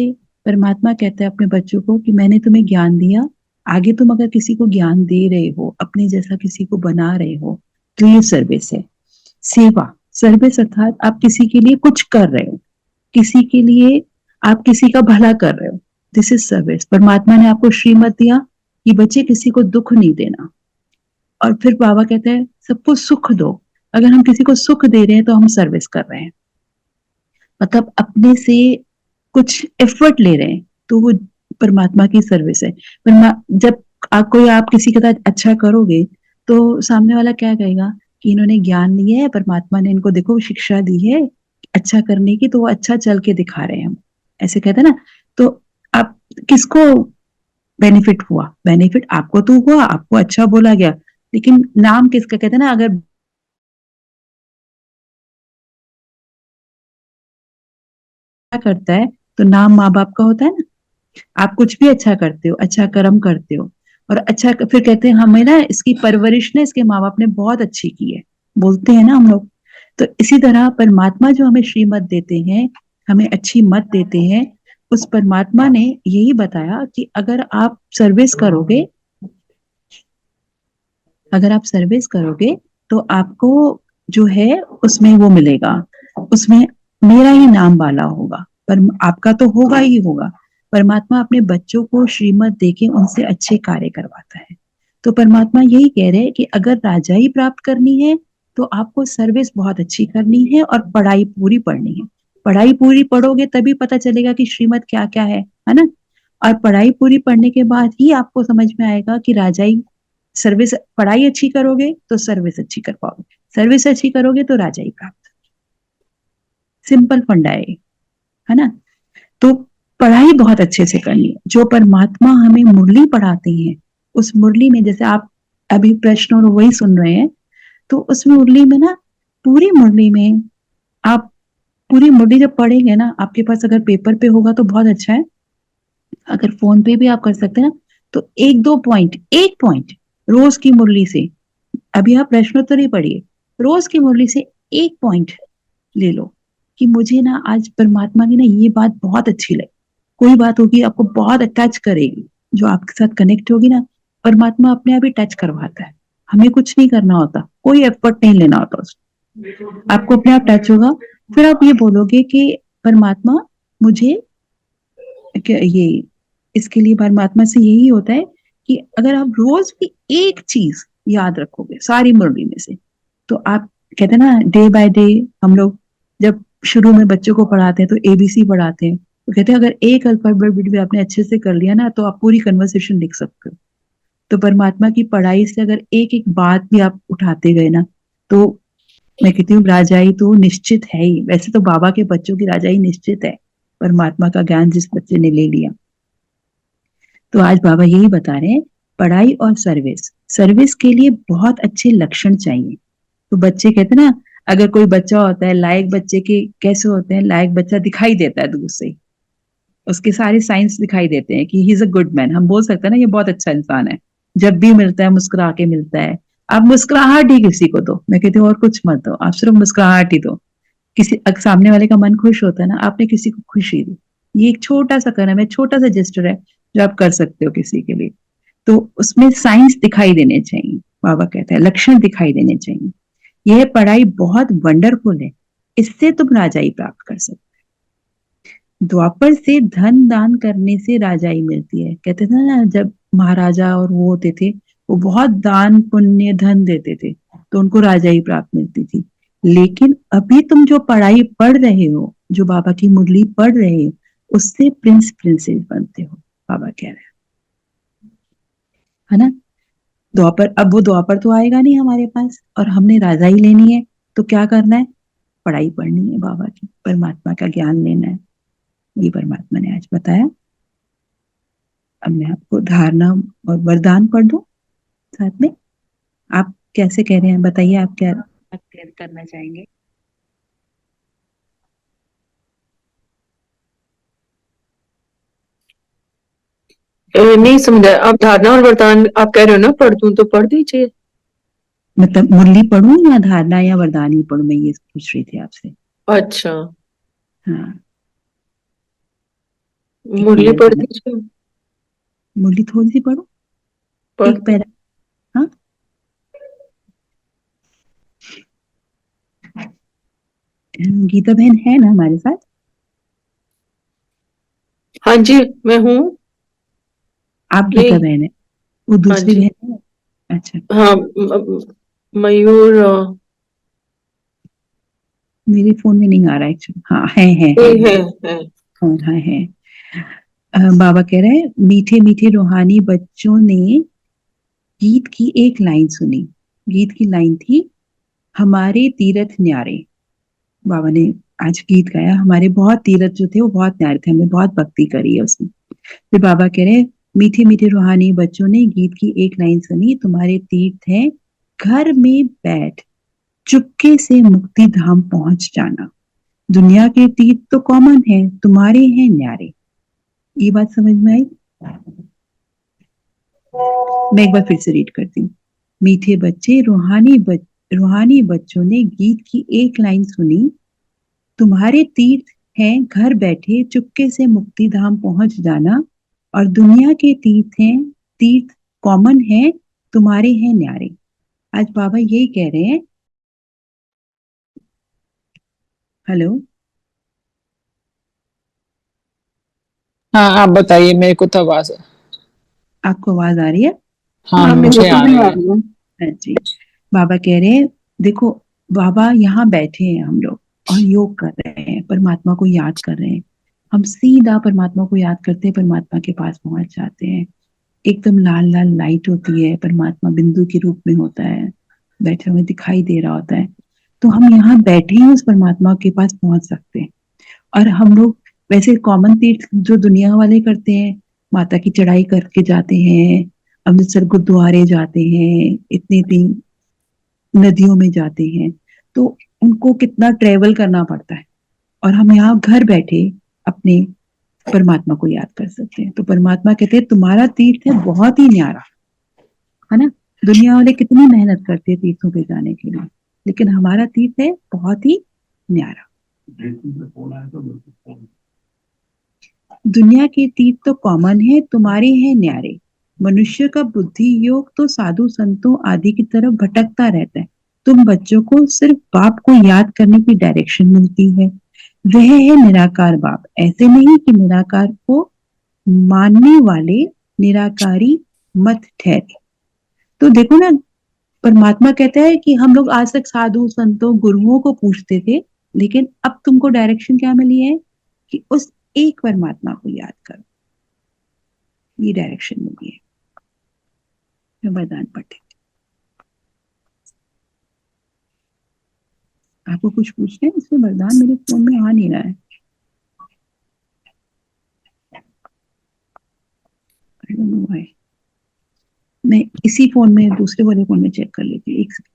परमात्मा कहता है अपने बच्चों को कि मैंने तुम्हें ज्ञान दिया, आगे तुम अगर किसी को ज्ञान दे रहे हो, अपने जैसा किसी को बना रहे हो, तो ये सर्विस है। सेवा, सर्विस अर्थात आप किसी के लिए कुछ कर रहे हो, किसी के लिए आप किसी का भला कर रहे हो, दिस इज सर्विस। परमात्मा ने आपको श्रीमत दिया कि बच्चे किसी को दुख नहीं देना, और फिर बाबा कहते हैं सबको सुख दो। अगर हम किसी को सुख दे रहे हैं तो हम सर्विस कर रहे हैं, मतलब अपने से कुछ एफर्ट ले रहे हैं, तो वो परमात्मा की सर्विस है। जब आप किसी के साथ अच्छा करोगे तो सामने वाला क्या कहेगा कि इन्होंने ज्ञान लिया है, परमात्मा ने इनको देखो शिक्षा दी है अच्छा करने की, तो वो अच्छा चल के दिखा रहे हैं हम, ऐसे कहते हैं ना। तो आप किसको बेनिफिट हुआ? बेनिफिट आपको तो हुआ, आपको अच्छा बोला गया, लेकिन नाम किसका? कहते हैं ना, अगर क्या करता है तो नाम माँ बाप का होता है ना। आप कुछ भी अच्छा करते हो, अच्छा कर्म करते हो, और अच्छा फिर कहते हैं हमें ना इसकी परवरिश ने इसके माँ बाप ने बहुत अच्छी की है, बोलते हैं ना हम लोग। तो इसी तरह परमात्मा जो हमें श्रीमत देते हैं, हमें अच्छी मत देते हैं, उस परमात्मा ने यही बताया कि अगर आप सर्विस करोगे, अगर आप सर्विस करोगे तो आपको जो है उसमें वो मिलेगा, उसमें मेरा ही नाम वाला होगा, पर आपका तो होगा ही होगा। परमात्मा अपने बच्चों को श्रीमत देके उनसे अच्छे कार्य करवाता है। तो परमात्मा यही कह रहे हैं कि अगर राजाई प्राप्त करनी है तो आपको सर्विस बहुत अच्छी करनी है और पढ़ाई पूरी पढ़नी है। पढ़ाई पूरी पढ़ोगे तभी पता चलेगा कि श्रीमत क्या क्या है ना। और पढ़ाई पूरी पढ़ने के बाद ही आपको समझ में आएगा कि राजाई सर्विस, पढ़ाई अच्छी करोगे तो सर्विस अच्छी कर पाओगे, सर्विस अच्छी करोगे तो राजाई प्राप्त। सिंपल फंडा है ना। तो पढ़ाई बहुत अच्छे से करनी है। जो परमात्मा हमें मुरली पढ़ाते हैं, उस मुरली में जैसे आप अभी प्रश्न और वही सुन रहे हैं, तो उस मुरली में ना, पूरी मुरली में आप पूरी मुरली जब पढ़ेंगे ना, आपके पास अगर पेपर पे होगा तो बहुत अच्छा है, अगर फोन पे भी आप कर सकते हैं ना, तो एक दो पॉइंट, एक पॉइंट रोज की मुरली से, अभी आप प्रश्नोत्तर ही पढ़िए, रोज की मुरली से एक पॉइंट ले लो कि मुझे ना आज परमात्मा की ना ये बात बहुत अच्छी लगी। कोई बात होगी आपको बहुत टच करेगी, जो आपके साथ कनेक्ट होगी ना, परमात्मा अपने आप ही टच करवाता है, हमें कुछ नहीं करना होता, कोई एफर्ट नहीं लेना होता उसको, आपको अपने आप टच होगा। फिर आप ये बोलोगे कि परमात्मा मुझे ये, इसके लिए परमात्मा से यही होता है कि अगर आप रोज की एक चीज याद रखोगे सारी मुरली में से, तो आप कहते हैं ना डे बाय डे, हम लोग जब शुरू में बच्चों को पढ़ाते हैं तो एबीसी पढ़ाते हैं, तो कहते हैं अगर एक अल्फाबेट भी आपने अच्छे से कर लिया ना तो आप पूरी कन्वर्सेशन लिख सकते हो। तो परमात्मा की पढ़ाई से अगर एक एक बात भी आप उठाते गए ना, तो मैं कहती हूँ राजाई तो निश्चित है ही। वैसे तो बाबा के बच्चों की राजाई निश्चित है, परमात्मा का ज्ञान जिस बच्चे ने ले लिया। तो आज बाबा यही बता रहे हैं, पढ़ाई और सर्विस, सर्विस के लिए बहुत अच्छे लक्षण चाहिए। तो बच्चे कहते हैं ना, अगर कोई बच्चा होता है लायक, बच्चे के कैसे होते हैं, लायक बच्चा दिखाई देता है दूर से ही, उसके सारे साइंस दिखाई देते हैं कि he is a good man, हम बोल सकते हैं ना ये बहुत अच्छा इंसान है। जब भी मिलता है मुस्कुरा के मिलता है। आप मुस्कुराहट ही किसी को दो, मैं कहती हूँ और कुछ मत दो, आप सिर्फ मुस्कुराहट ही दो। किसी सामने वाले का मन खुश होता है ना, आपने किसी को खुशी दी, ये एक छोटा सा कर्म है, छोटा सा जेस्टर है जो आप कर सकते हो किसी के लिए। तो उसमें साइंस दिखाई देने चाहिए, बाबा कहते हैं लक्षण दिखाई देने चाहिए। यह पढ़ाई बहुत वंडरफुल है, इससे तुम राजाई प्राप्त कर सकते। द्वापर से धन दान करने से राजाई मिलती है। कहते थे ना जब महाराजा और वो होते थे, वो बहुत दान पुण्य धन देते थे तो उनको राजाई प्राप्त मिलती थी। लेकिन अभी तुम जो पढ़ाई पढ़ रहे हो, जो बाबा की मुरली पढ़ रहे हो, उससे प्रिंस प्रिंसेस बनते हो, बाबा कह रहे हैं, है ना। द्वापर, अब वो द्वापर तो आएगा नहीं हमारे पास और हमने राजाई लेनी है, तो क्या करना है? पढ़ाई पढ़नी है, बाबा की परमात्मा का ज्ञान लेना है। ये परमात्मा ने आज बताया। अब मैं आपको धारणा और वरदान पढ़ दूं साथ में। आप कैसे कह रहे हैं बताइए, आप क्या करना चाहेंगे? नहीं समझा आप, धारणा और वरदान आप कह रहे हो ना, पढ़ दूं तो पढ़ दीजिए। मतलब मुरली पढ़ूं या धारणा या वरदान ही पढ़ूं, मैं ये पूछ रही थी आपसे। अच्छा, हाँ, एक मुरली मिनट पढ़ जरा, दीजिए। मुरली थोड़ी सी पढ़ूं, पढ़ एक पैरा। हाँ, गीता बहन है ना हमारे साथ? हाँ जी, मैं हूँ। आप गीता नहीं, बहन है, वो हाँ दूसरी जी, बहन है? अच्छा, हाँ मयूर मेरे फोन में नहीं आ रहा एक्चुअली। हाँ, है है। हाँ, है। बाबा कह रहे हैं, मीठे मीठे रूहानी बच्चों ने गीत की एक लाइन सुनी। गीत की लाइन थी, हमारे तीरथ न्यारे। बाबा ने आज गीत गाया, हमारे बहुत तीरथ जो थे वो बहुत न्यारे थे, हमने बहुत भक्ति करी है उसमें। फिर बाबा कह रहे हैं, मीठे मीठे रूहानी बच्चों ने गीत की एक लाइन सुनी, तुम्हारे तीर्थ है घर में बैठ चुपके से मुक्ति धाम पहुंच जाना। दुनिया के तीर्थ तो कॉमन है, तुम्हारे हैं न्यारे। ये बात समझ में आई? मैं एक बार फिर से रीड करती हूँ। मीठे बच्चे रूहानी बच्चों ने गीत की एक लाइन सुनी, तुम्हारे तीर्थ हैं घर बैठे चुपके से मुक्ति धाम पहुंच जाना, और दुनिया के तीर्थ कॉमन है, तुम्हारे हैं न्यारे। आज बाबा यही कह रहे हैं। हेलो, हाँ आप बताइए, मेरे को तो आवाज है। आपको आवाज आ रही है? हाँ हाँ मेरे मुझे को आ भी रही आ है। रही है। हाँ जी। बाबा कह रहे हैं, देखो, बाबा यहाँ बैठे हैं हम लोग और योग कर रहे हैं, परमात्मा को याद कर रहे हैं। हम सीधा परमात्मा को याद करते हैं, परमात्मा के पास पहुंच जाते हैं। एकदम लाल लाल लाइट होती है, परमात्मा बिंदु के रूप में होता है, बैठे हुए दिखाई दे रहा होता है। तो हम यहाँ बैठे ही उस परमात्मा के पास पहुंच सकते हैं। और हम लोग वैसे कॉमन तीर्थ जो दुनिया वाले करते हैं, माता की चढ़ाई करके जाते हैं, अमृतसर गुरुद्वारे जाते हैं, इतने दिन नदियों में जाते हैं, तो उनको कितना ट्रेवल करना पड़ता है। और हम यहाँ घर बैठे अपने परमात्मा को याद कर सकते हैं। तो परमात्मा कहते हैं, तुम्हारा तीर्थ है बहुत ही न्यारा, है ना। दुनिया वाले कितनी मेहनत करते हैं तीर्थों पे जाने के लिए, लेकिन हमारा तीर्थ है बहुत ही न्यारा। दुनिया के तीर्थ तो कॉमन है, तुम्हारे हैं न्यारे। मनुष्य का बुद्धि योग तो साधु संतों आदि की तरफ भटकता रहता है। तुम बच्चों को सिर्फ बाप को याद करने की डायरेक्शन मिलती है। वह है निराकार बाप। ऐसे नहीं कि निराकार को मानने वाले निराकारी मत ठहरे। तो देखो ना, परमात्मा कहता है कि हम लोग आज तक साधु संतों गुरुओं को पूछते थे, लेकिन अब तुमको डायरेक्शन क्या मिली है कि उस एक परमात्मा को याद करो। ये डायरेक्शन मिली है। मैं वरदान पढ़ती हूँ। आपको कुछ पूछना है इसमें? वरदान मेरे फोन में आ नहीं रहा है। I don't know why। मैं इसी फोन में दूसरे वाले फोन में चेक कर लेती हूँ, एक सेकंड।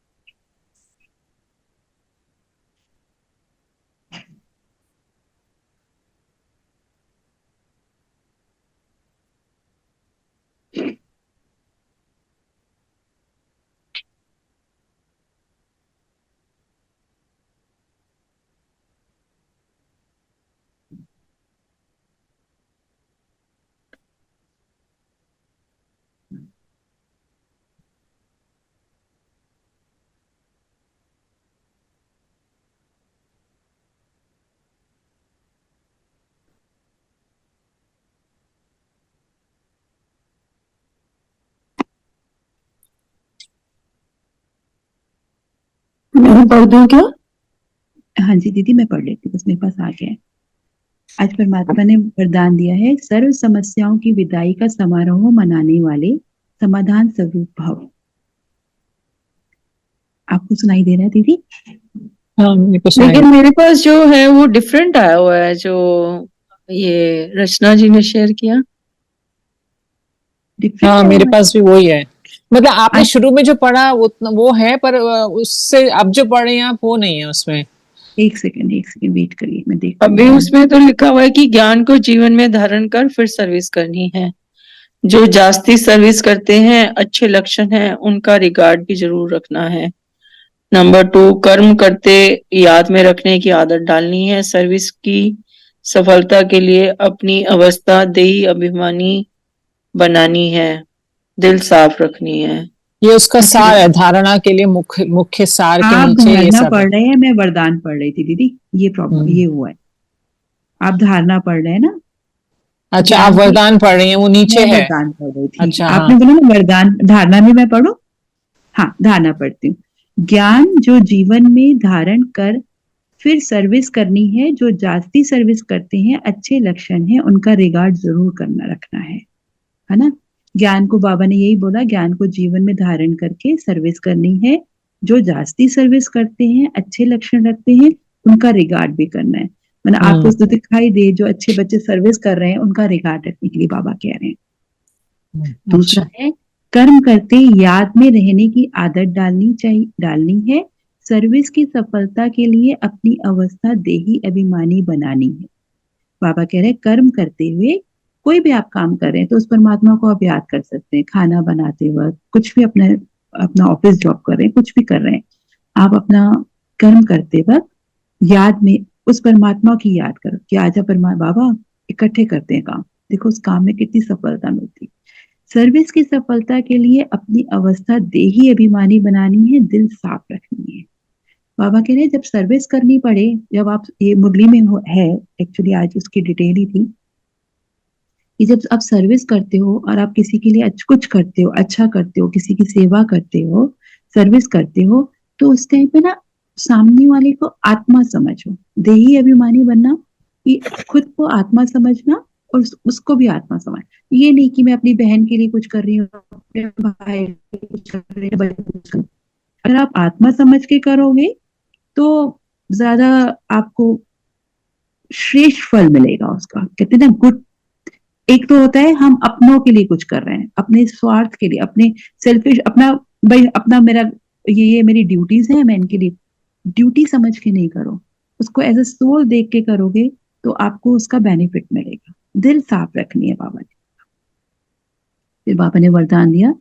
मैं पढ़ दूं क्या? हाँ जी दीदी, मैं पढ़ लेती हूँ, बस मेरे पास आ गया है। आज परमात्मा ने वरदान दिया है, सर्व समस्याओं की विदाई का समारोह मनाने वाले समाधान स्वरूप भव। आपको सुनाई दे रहा है दीदी? हाँ मेरे को सुनाई। लेकिन मेरे पास जो है वो डिफरेंट आया हुआ है, जो ये रचना जी ने शेयर किया। डिफरेंट हाँ है मेरे वो? पास भी वही है। मतलब आपने आज शुरू में जो पढ़ा वो है, पर उससे अब जो पढ़े हैं आप वो नहीं है उसमें। एक सेकंड वेट करिए, मैं देखती अभी हूँ। उसमें तो लिखा हुआ है कि ज्ञान को जीवन में धारण कर फिर सर्विस करनी है। जो जास्ती सर्विस करते हैं, अच्छे लक्षण हैं, उनका रिगार्ड भी जरूर रखना है। नंबर 2, कर्म करते याद में रखने की आदत डालनी है। सर्विस की सफलता के लिए अपनी अवस्था देही अभिमानी बनानी है, दिल साफ रखनी है। ये उसका सार है, धारणा के लिए मुख्य मुख्य सार के आप नीचे ये धारणा सब है। पढ़ रहे हैं, मैं वरदान पढ़ रही थी दीदी, ये प्रॉब्लम ये हुआ है। आप धारणा पढ़ रहे हैं ना, अच्छा, आप ज्ञान की, वरदान पढ़ रही हैं, वो नीचे मैं है। वरदान पढ़ रही थी। अच्छा, आपने हाँ। बोला ना वरदान, धारणा भी मैं पढ़ूं? हाँ, धारणा पढ़ती हूँ। ज्ञान जो जीवन में धारण कर फिर सर्विस करनी है, जो जास्ती सर्विस करते हैं अच्छे लक्षण है, उनका रिगार्ड जरूर करना रखना है ना। ज्ञान को बाबा ने यही बोला, ज्ञान को जीवन में धारण करके सर्विस करनी है, जो जास्ती सर्विस करते हैं अच्छे लक्षण रखते हैं, उनका रिगार्ड भी करना है। मतलब आपको तो दिखाई दे जो अच्छे बच्चे सर्विस कर रहे हैं, उनका रिगार्ड रखने के लिए बाबा कह रहे हैं। दूसरा है, कर्म करते याद में रहने की आदत डालनी है। सर्विस की सफलता के लिए अपनी अवस्था देही अभिमानी बनानी है। बाबा कह रहे हैं कर्म करते हुए कोई भी आप काम कर रहे हैं तो उस परमात्मा को आप याद कर सकते हैं। खाना बनाते वक्त, कुछ भी अपना ऑफिस जॉब कर रहे हैं, कुछ भी कर रहे हैं, आप अपना कर्म करते वक्त याद में उस परमात्मा की याद करो कि आजा बाबा इकट्ठे करते हैं काम, देखो उस काम में कितनी सफलता मिलती। सर्विस की सफलता के लिए अपनी अवस्था देही अभिमानी बनानी है, दिल साफ रखनी है। बाबा कह रहे हैं जब सर्विस करनी पड़े, जब आप ये मुरली में है, एक्चुअली आज उसकी डिटेल ही थी कि जब आप सर्विस करते हो और आप किसी के लिए कुछ करते हो, अच्छा करते हो, किसी की सेवा करते हो, सर्विस करते हो, तो उस टाइम पे ना सामने वाले को आत्मा समझो। देही अभिमानी बनना कि खुद को आत्मा समझना और उसको भी आत्मा समझ। ये नहीं कि मैं अपनी बहन के लिए कुछ कर रही हूँ, अपने भाई के लिए कुछ कर रही हूँ। अगर आप आत्मा समझ के करोगे तो ज्यादा आपको श्रेष्ठ फल मिलेगा उसका। कहते हैं ना गुड, एक तो होता है हम अपनों के लिए कुछ कर रहे हैं, अपने स्वार्थ के लिए, अपने सेल्फिश, अपना भाई अपना मेरा ये मेरी ड्यूटीज है, मैं इनके लिए, ड्यूटी समझ के नहीं करो, उसको एज ए सोल देख के करोगे तो आपको उसका बेनिफिट मिलेगा। दिल साफ रखनी है बाबा ने। फिर बाबा ने वरदान दिया,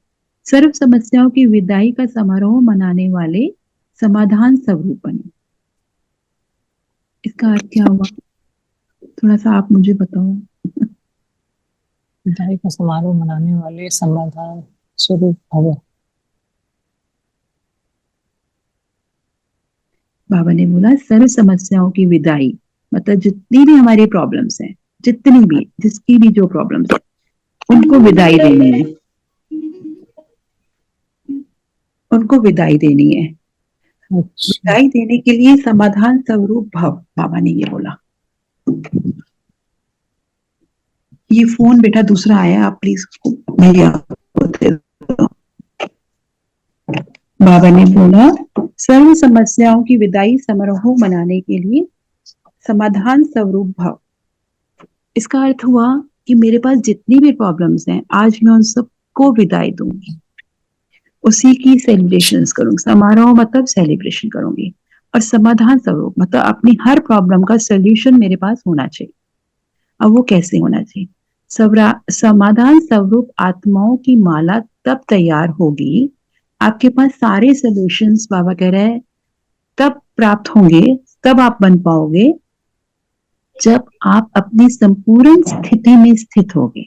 सर्व समस्याओं की विदाई का समारोह मनाने वाले समाधान स्वरूप बनो। इसका अर्थ क्या हुआ, थोड़ा सा आप मुझे बताओ। विदाई का समारोह मनाने वाले समाधान स्वरूप भव। बाबा ने बोला सर्व समस्याओं की विदाई, मतलब जितनी भी हमारी प्रॉब्लम्स हैं, जितनी भी जिसकी भी जो प्रॉब्लम्स है, उनको विदाई देनी है, उनको विदाई देनी है। विदाई देने के लिए समाधान स्वरूप भव, बाबा ने ये बोला। ये फोन बेटा दूसरा आया, आप प्लीज भैया दे दो। बाबा ने बोला सर्व समस्याओं की विदाई समारोह मनाने के लिए समाधान स्वरूप भव। इसका अर्थ हुआ कि मेरे पास जितनी भी प्रॉब्लम्स हैं, आज मैं उन सबको विदाई दूंगी, उसी की सेलिब्रेशंस करूंगी। समारोह मतलब सेलिब्रेशन करूंगी, और समाधान स्वरूप मतलब अपनी हर प्रॉब्लम का सोल्यूशन मेरे पास होना चाहिए। अब वो कैसे होना चाहिए? समाधान स्वरूप आत्माओं की माला तब तैयार होगी, आपके पास सारे सोल्यूशंस बाबा कह रहे हैं तब प्राप्त होंगे, तब आप बन पाओगे जब आप अपनी संपूर्ण स्थिति में स्थित होगे।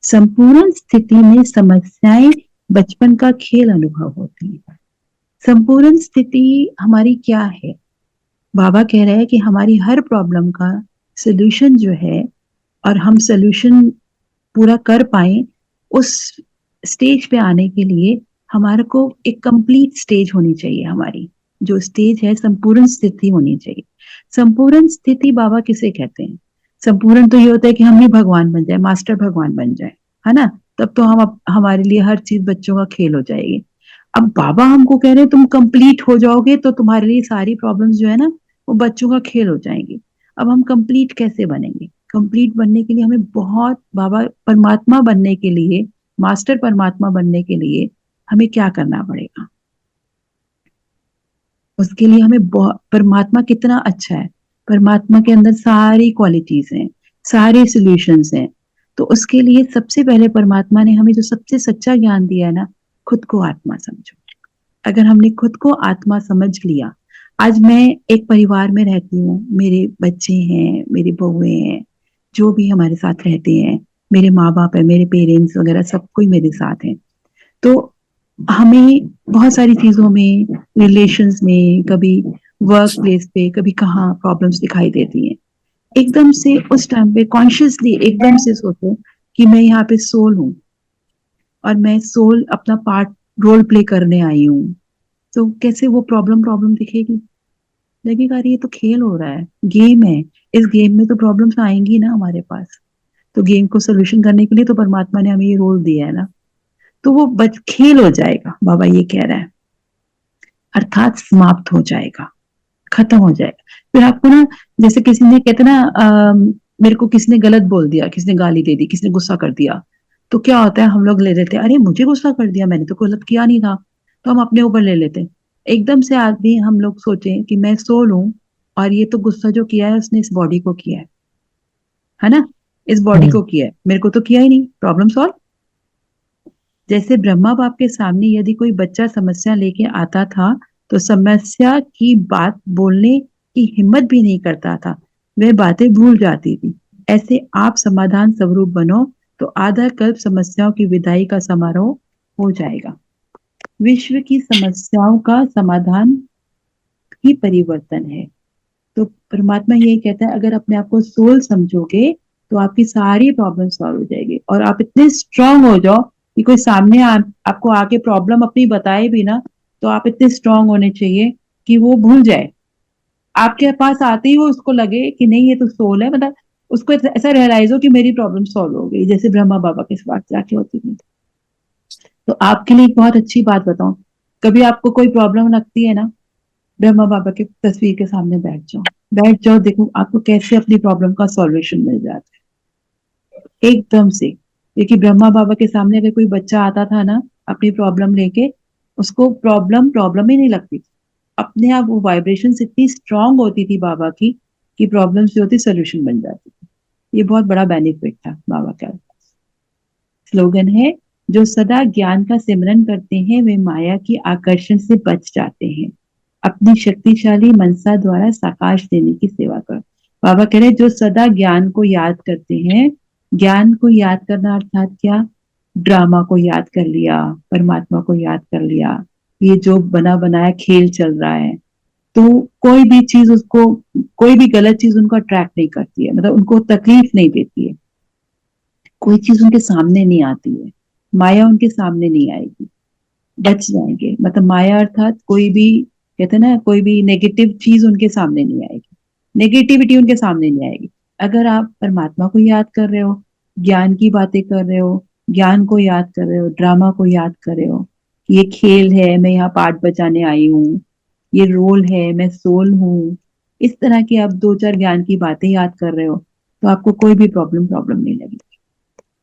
संपूर्ण स्थिति में समस्याएं बचपन का खेल अनुभव होती है। संपूर्ण स्थिति हमारी क्या है? बाबा कह रहे हैं कि हमारी हर प्रॉब्लम का सोल्यूशन जो है, और हम सोल्यूशन पूरा कर पाए, उस स्टेज पे आने के लिए हमारे को एक कंप्लीट स्टेज होनी चाहिए। हमारी जो स्टेज है संपूर्ण स्थिति होनी चाहिए। संपूर्ण स्थिति बाबा किसे कहते हैं? संपूर्ण तो ये होता है कि हम ही भगवान बन जाए, मास्टर भगवान बन जाए, है ना, तब तो हम हमारे लिए हर चीज बच्चों का खेल हो जाएगी। अब बाबा हमको कह रहे हैं तुम कंप्लीट हो जाओगे तो तुम्हारे लिए सारी प्रॉब्लम्स जो है ना वो बच्चों का खेल हो जाएंगी। अब हम कंप्लीट कैसे बनेंगे? कंप्लीट बनने के लिए हमें बहुत, बाबा परमात्मा बनने के लिए, मास्टर परमात्मा बनने के लिए हमें क्या करना पड़ेगा? उसके लिए हमें परमात्मा कितना अच्छा है, परमात्मा के अंदर सारी क्वालिटीज हैं, सारे सॉल्यूशंस हैं। तो उसके लिए सबसे पहले परमात्मा ने हमें जो सबसे सच्चा ज्ञान दिया है ना, खुद को आत्मा समझो। अगर हमने खुद को आत्मा समझ लिया, आज मैं एक परिवार में रहती हूँ, मेरे बच्चे हैं, मेरी बहुएं हैं, जो भी हमारे साथ रहते हैं, मेरे माँ बाप है, मेरे पेरेंट्स वगैरह सब कोई मेरे साथ है। तो हमें बहुत सारी चीजों में, रिलेशंस में, कभी वर्क प्लेस पे, कभी कहाँ प्रॉब्लम्स दिखाई देती हैं। एकदम से उस टाइम पे कॉन्शियसली एकदम से सोचो कि मैं यहाँ पे सोल हूँ और मैं सोल अपना पार्ट रोल प्ले करने आई हूँ, तो कैसे वो प्रॉब्लम प्रॉब्लम दिखेगी? लगेगा अरे ये तो खेल हो रहा है, गेम है, इस गेम में तो प्रॉब्लम्स आएंगी ना हमारे पास। तो गेम को सोल्यूशन करने के लिए तो परमात्मा ने हमें ये रोल दिया है ना, तो वो खेल हो जाएगा, बाबा ये कह रहा है, अर्थात समाप्त हो जाएगा, खत्म हो जाएगा। फिर आपको ना, जैसे किसी ने कहते ना मेरे को किसी ने गलत बोल दिया, किसी ने गाली दे दी, किसी ने गुस्सा कर दिया, तो क्या होता है, हम लोग ले लेते हैं, अरे मुझे गुस्सा कर दिया, मैंने तो गलत किया नहीं था, तो हम अपने ऊपर ले लेते हैं। एकदम से आदमी, हम लोग सोचें कि मैं सोल हूं और ये तो गुस्सा जो किया है उसने इस बॉडी को किया है ना, इस बॉडी को किया है, मेरे को तो किया ही नहीं, प्रॉब्लम सॉल्व। जैसे ब्रह्मा बाप के सामने यदि कोई बच्चा समस्या लेके आता था, तो समस्या की बात बोलने की हिम्मत भी नहीं करता था, वह बातें भूल जाती थी। ऐसे आप समाधान स्वरूप बनो, तो आधा कल्प समस्याओं की विदाई का समारोह हो जाएगा। विश्व की समस्याओं का समाधान ही परिवर्तन है। तो परमात्मा यही कहता है, अगर अपने आप को सोल समझोगे तो आपकी सारी प्रॉब्लम सॉल्व हो जाएगी, और आप इतने स्ट्रांग हो जाओ कि कोई सामने आपको आके प्रॉब्लम अपनी बताए भी ना, तो आप इतने स्ट्रांग होने चाहिए कि वो भूल जाए, आपके पास आते ही वो उसको लगे कि नहीं ये तो सोल है, मतलब उसको ऐसा रियलाइज हो कि मेरी प्रॉब्लम सॉल्व हो गई, जैसे ब्रह्मा बाबा के पास जाके होती थी। तो आपके लिए एक बहुत अच्छी बात बताऊं, कभी आपको कोई प्रॉब्लम लगती है ना, ब्रह्मा बाबा की तस्वीर के सामने बैठ जाओ, देखो आपको कैसे अपनी प्रॉब्लम का सॉल्यूशन मिल जाता है एकदम से। क्योंकि ब्रह्मा बाबा के सामने अगर कोई बच्चा आता था ना अपनी प्रॉब्लम लेके, उसको प्रॉब्लम ही नहीं लगती थी, अपने आप वो वाइब्रेशन इतनी स्ट्रांग होती थी बाबा की कि प्रॉब्लम जो होती सोल्यूशन बन जाती थी। ये बहुत बड़ा बेनिफिट था बाबा का। स्लोगन है, जो सदा ज्ञान का सिमरन करते हैं वे माया की आकर्षण से बच जाते हैं, अपनी शक्तिशाली मनसा द्वारा साकाश देने की सेवा कर। बाबा कह रहे जो सदा ज्ञान को याद करते हैं, ज्ञान को याद करना अर्थात क्या, ड्रामा को याद कर लिया, परमात्मा को याद कर लिया, ये जो बना बनाया खेल चल रहा है, तो कोई भी चीज उसको, कोई भी गलत चीज उनको अट्रैक्ट नहीं करती है, मतलब उनको तकलीफ नहीं देती है, कोई चीज उनके सामने नहीं आती है, माया उनके सामने नहीं आएगी, बच जाएंगे। मतलब माया अर्थात कोई भी, कहते हैं ना, कोई भी नेगेटिव चीज उनके सामने नहीं आएगी, नेगेटिविटी उनके सामने नहीं आएगी। अगर आप परमात्मा को याद कर रहे हो, ज्ञान की बातें कर रहे हो, ज्ञान को याद कर रहे हो, ड्रामा को याद कर रहे हो, ये खेल है, मैं यहाँ पाठ बचाने आई हूँ, ये रोल है, मैं सोल हूँ, इस तरह की आप दो चार ज्ञान की बातें याद कर रहे हो, तो आपको कोई भी प्रॉब्लम नहीं लगेगी।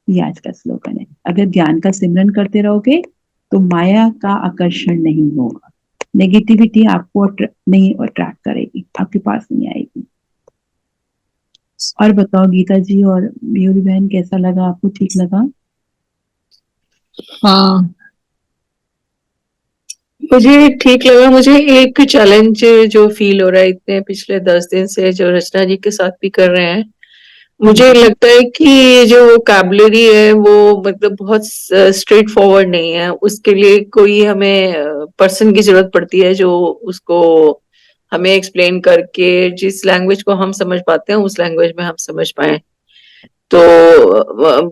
ये आज का स्लोगन है। अगर ज्ञान का सिमरन करते रहोगे तो माया का आकर्षण नहीं होगा, नेगेटिविटी आपको नहीं अट्रैक्ट करेगी, आपके पास नहीं आएगी। और बताओ गीता जी और मयूरी बहन, कैसा लगा आपको, ठीक लगा? हाँ, मुझे ठीक लगा। मुझे एक चैलेंज जो फील हो रहा है इतने पिछले 10 दिन से, जो रचना जी के साथ भी कर रहे हैं, मुझे लगता है कि जो वोकैबुलरी है वो मतलब बहुत स्ट्रेट फॉरवर्ड नहीं है, उसके लिए कोई हमें पर्सन की जरूरत पड़ती है जो उसको हमें एक्सप्लेन करके जिस लैंग्वेज को हम समझ पाते हैं उस लैंग्वेज में हम समझ पाए। तो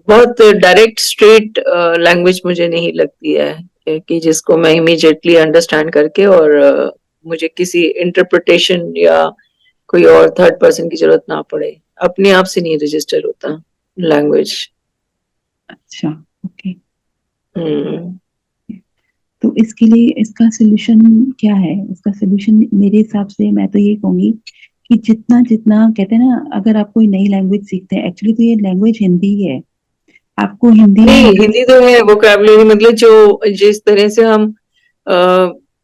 बहुत डायरेक्ट स्ट्रेट लैंग्वेज मुझे नहीं लगती है कि जिसको मैं इमीडिएटली अंडरस्टैंड करके और मुझे किसी इंटरप्रिटेशन या कोई और थर्ड पर्सन की जरूरत ना पड़े, अपने आप से नहीं रजिस्टर होता लैंग्वेज। अच्छा, ओके। तो इसके लिए इसका सोल्यूशन क्या है? इसका सोल्यूशन मेरे हिसाब से मैं तो ये कहूंगी कि जितना जितना कहते हैं ना, अगर आप कोई नई लैंग्वेज सीखते हैं, एक्चुअली तो ये लैंग्वेज हिंदी है, आपको हिंदी नहीं, में हिंदी तो है वोकैबुलरी, मतलब जो जिस तरह से हम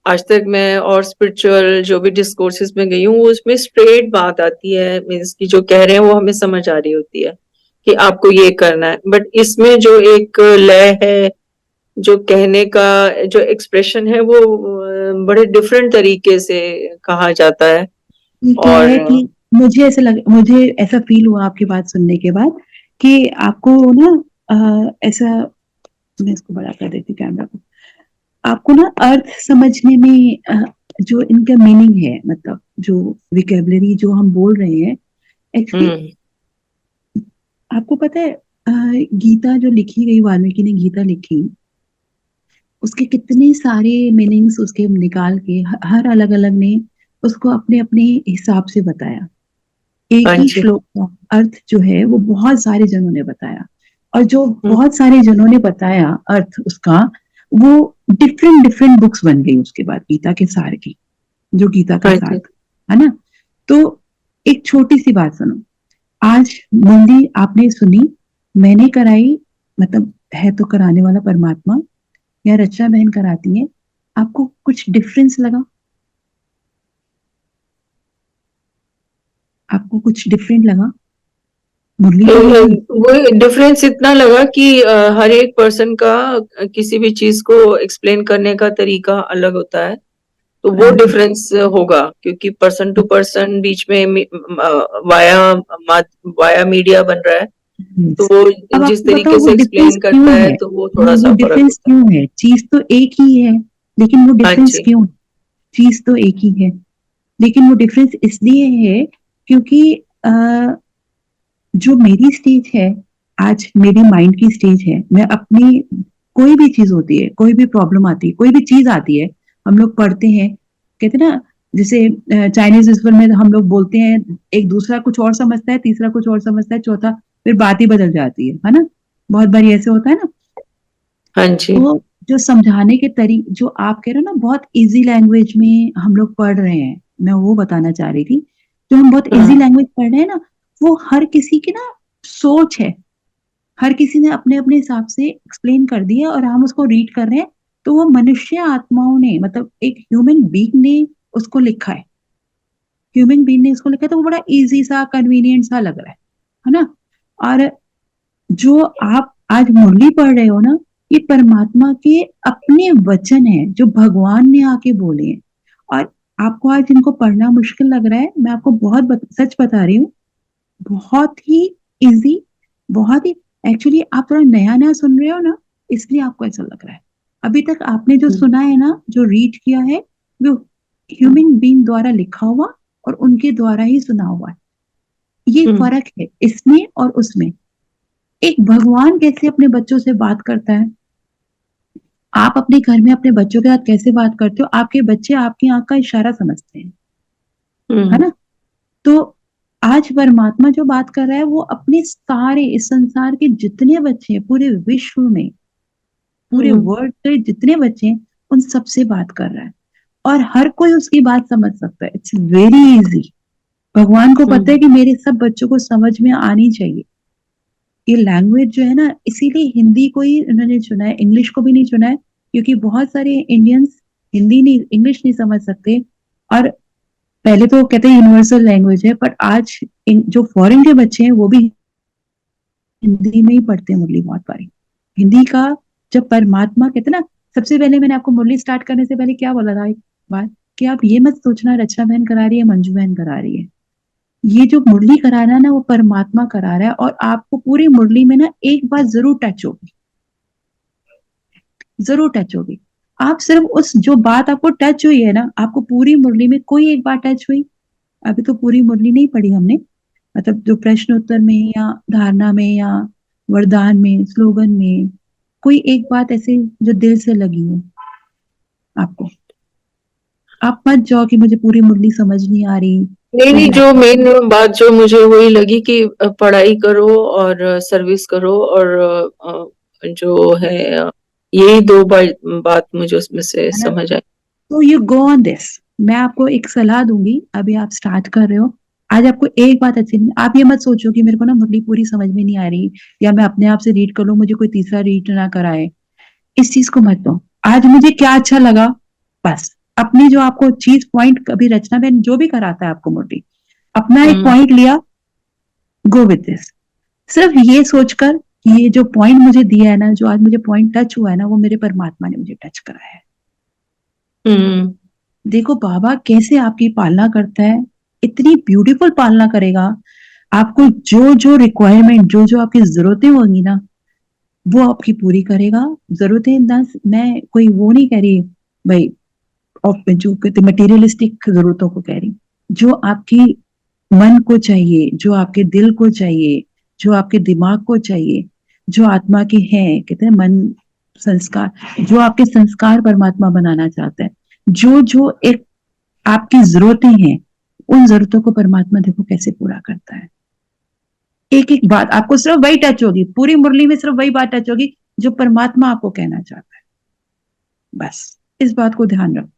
आज तक मैं और स्पिरिचुअल जो भी डिस्कोर्सेस में गई हूँ उसमें स्ट्रेट बात आती है, मीन्स की जो कह रहे हैं वो हमें समझ आ रही होती है। कि आपको ये करना है, बट इसमें जो एक लय है, जो कहने का जो एक्सप्रेशन है, वो बड़े डिफरेंट तरीके से कहा जाता है। ये क्या है और कि मुझे ऐसा फील हुआ आपकी बात सुनने के बाद कि आपको ना ऐसा, मैं इसको बड़ा कर देती कैमरा को, आपको ना अर्थ समझने में जो इनका मीनिंग है, मतलब जो विकेबलरी जो हम बोल रहे हैं एक्चुअली, आपको पता है गीता जो लिखी गई, वाल्मीकि ने गीता लिखी, उसके कितने सारे मीनिंग्स उसके निकाल के हर अलग अलग ने उसको अपने अपने हिसाब से बताया। एक हाँ ही जी। श्लोक का अर्थ जो है वो बहुत सारे जनों ने बताया, और जो हम्म, बहुत सारे जनों ने बताया अर्थ उसका, वो डिफरेंट डिफरेंट बुक्स बन गई उसके बाद गीता के सार की, जो गीता का हाँ सार जी। था, है ना। तो एक छोटी सी बात सुनो, आज मुंडी आपने सुनी, मैंने कराई, मतलब है तो कराने वाला परमात्मा, या रचना बहन कराती है, आपको कुछ डिफरेंस लगा? आपको कुछ डिफरेंट लगा? मुरली तो होगी। वो डिफरेंस इतना लगा कि हर एक पर्सन का किसी भी चीज को एक्सप्लेन करने का तरीका अलग होता है, तो वो हाँ, डिफरेंस होगा, क्योंकि पर्सन टू पर्सन बीच में वाया वाया मीडिया बन रहा है, तो yes। अब वो जिस आपको बताओ तरीके वो से डिफरेंस एक्सप्लेन क्यों करता है, है? तो वो हाँ, थोड़ा वो सा फर्क डिफरेंस होता है। क्यों है? चीज तो एक ही है, लेकिन वो हाँ डिफरेंस जी। क्यों? चीज तो एक ही है, लेकिन वो डिफरेंस इसलिए है क्योंकि जो मेरी स्टेज है, आज मेरी माइंड की स्टेज है, मैं अपनी, कोई भी चीज होती है, कोई भी प्रॉब्लम आती है, कोई भी चीज आती है, हम लोग पढ़ते हैं, कहते हैं ना, जैसे चाइनीज ईस्वर में हम लोग बोलते हैं, एक दूसरा कुछ और समझता है, तीसरा कुछ और समझता है, चौथा, फिर बात ही बदल जाती है ना। बहुत बार ऐसे होता है ना। हाँ जी। तो जो समझाने के तरीके, जो आप कह रहे हो ना, बहुत इजी लैंग्वेज में हम लोग पढ़ रहे हैं, मैं वो बताना चाह रही थी। जो हम बहुत इजी हाँ। लैंग्वेज पढ़ रहे हैं ना, वो हर किसी की ना सोच है, हर किसी ने अपने अपने हिसाब से एक्सप्लेन कर दिया और हम उसको रीड कर रहे हैं। तो वो मनुष्य आत्माओं ने, मतलब एक ह्यूमन बीइंग ने उसको लिखा है, ह्यूमन बीइंग ने उसको लिखा है, तो वो बड़ा इजी सा, कन्वीनियंट सा लग रहा है ना। और जो आप आज मुरली पढ़ रहे हो ना, ये परमात्मा के अपने वचन है जो भगवान ने आके बोले हैं। और आपको आज इनको पढ़ना मुश्किल लग रहा है, मैं आपको सच बता रही हूँ, बहुत ही इजी, बहुत ही, एक्चुअली आप थोड़ा नया नया सुन रहे हो ना, इसलिए आपको ऐसा लग रहा है। अभी तक आपने जो सुना है ना, जो रीड किया है, वो ह्यूमन बीइंग द्वारा लिखा हुआ और उनके द्वारा ही सुना हुआ है। ये हम्म। फर्क है इसमें और उसमें। एक भगवान कैसे अपने बच्चों से बात करता है, आप अपने घर में अपने बच्चों के साथ कैसे बात करते हो, आपके बच्चे आपकी आंख का इशारा समझते हैं, है हम्म। ना। तो आज परमात्मा जो बात कर रहा है, वो अपने सारे इस संसार के जितने बच्चे हैं, पूरे विश्व में, पूरे हम्म। वर्ल्ड के जितने बच्चे हैं, उन सबसे बात कर रहा है, और हर कोई उसकी बात समझ सकता है। It's very easy. भगवान को पता है कि मेरे सब बच्चों को समझ में आनी चाहिए। ये लैंग्वेज जो है ना, इसीलिए हिंदी को ही उन्होंने चुना है, इंग्लिश को भी नहीं चुना है, क्योंकि बहुत सारे इंडियंस हिंदी नहीं, इंग्लिश नहीं समझ सकते। और पहले तो कहते हैं यूनिवर्सल लैंग्वेज है, पर आज जो फॉरेन के बच्चे हैं वो भी हिंदी में ही पढ़ते हैं मुरली बहुत बारी। हिंदी का, जब परमात्मा कहते हैं ना, सबसे पहले मैंने आपको मुरली स्टार्ट करने से पहले क्या बोला था, एक बात, कि आप ये मत सोचना रचना बहन करा रही है, मंजू बहन करा रही है। ये जो मुरली करा रहा है ना, वो परमात्मा करा रहा है, और आपको पूरी मुरली में ना एक बात जरूर टच होगी, जरूर टच होगी। आप सिर्फ उस जो बात आपको टच हुई है ना, आपको पूरी मुरली में कोई एक बात टच हुई, अभी तो पूरी मुरली नहीं पढ़ी हमने, मतलब जो प्रश्न उत्तर में या धारणा में या वरदान में, स्लोगन में, कोई एक बात ऐसे जो दिल से लगी हो आपको। आप मत जाओ कि मुझे पूरी मुरली समझ नहीं आ रही, नहीं या नहीं, जो व्याख्या। मेन बात जो मुझे वही लगी कि पढ़ाई करो और सर्विस करो, और जो है, यही दो बात मुझे उसमें से है ना। समझ आई। तो यू गो ऑन दिस। मैं आपको एक सलाह दूंगी, अभी आप स्टार्ट कर रहे हो, आज आपको एक बात अच्छी नहीं, आप ये मत सोचो कि मेरे को ना मुरली पूरी समझ में नहीं आ रही, या मैं अपने आप से रीड कर लूं, मुझे कोई तीसरा रीड ना कराए। इस चीज को मत दो। आज मुझे क्या अच्छा लगा, बस अपनी जो आपको चीज पॉइंट, कभी रचना बहन जो भी कराता है आपको मुरली, अपना एक हम्म। पॉइंट लिया, गो विद दिस, सिर्फ ये सोचकर कि ये जो पॉइंट मुझे दिया है ना, जो आज मुझे पॉइंट टच हुआ है ना, वो मेरे परमात्मा ने मुझे टच कराया है। देखो बाबा कैसे आपकी पालना करता है, इतनी ब्यूटीफुल पालना करेगा। आपको जो जो रिक्वायरमेंट, जो जो आपकी जरूरतें होंगी ना, वो आपकी पूरी करेगा। जरूरतें मैं कोई वो नहीं कह रही भाई, जो कहते मटेरियलिस्टिक जरूरतों को कह रही, जो आपकी मन को चाहिए, जो आपके दिल को चाहिए, जो आपके दिमाग को चाहिए, जो आत्मा के हैं, कहते हैं मन संस्कार, जो आपके संस्कार परमात्मा बनाना चाहता है, जो जो एक आपकी जरूरतें हैं, उन जरूरतों को परमात्मा देखो कैसे पूरा करता है। एक एक बात आपको सिर्फ वही टच होगी, पूरी मुरली में सिर्फ वही बात टच होगी जो परमात्मा आपको कहना चाहता है। बस इस बात को ध्यान रखो,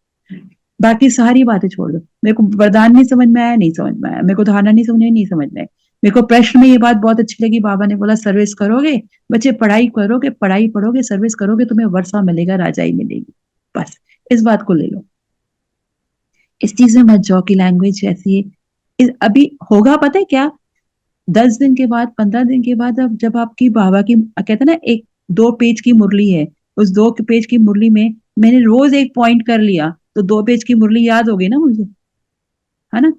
बाकी सारी बातें छोड़ दो। मेरे को वरदान नहीं समझ में आया, नहीं समझ में आया, मेरे को धारणा नहीं समझ में, नहीं समझ में आया। मेरे को प्रश्न में ये बात बहुत अच्छी लगी, बाबा ने बोला सर्विस करोगे बच्चे, पढ़ाई करोगे, पढ़ाई पढ़ोगे, सर्विस करोगे, तुम्हें वर्षा मिलेगा, राजाई मिलेगी। बस इस बात को ले लो, इस चीज में मत जाओ कि लैंग्वेज ऐसी है। अभी होगा पता है क्या, 10 दिन के बाद, 15 दिन के बाद, अब जब आपकी बाबा की कहते ना एक 2 पेज की मुरली है, उस 2 पेज की मुरली में मैंने रोज एक पॉइंट कर लिया, तो 2 पेज की मुरली याद हो गई ना मुझे, है ना।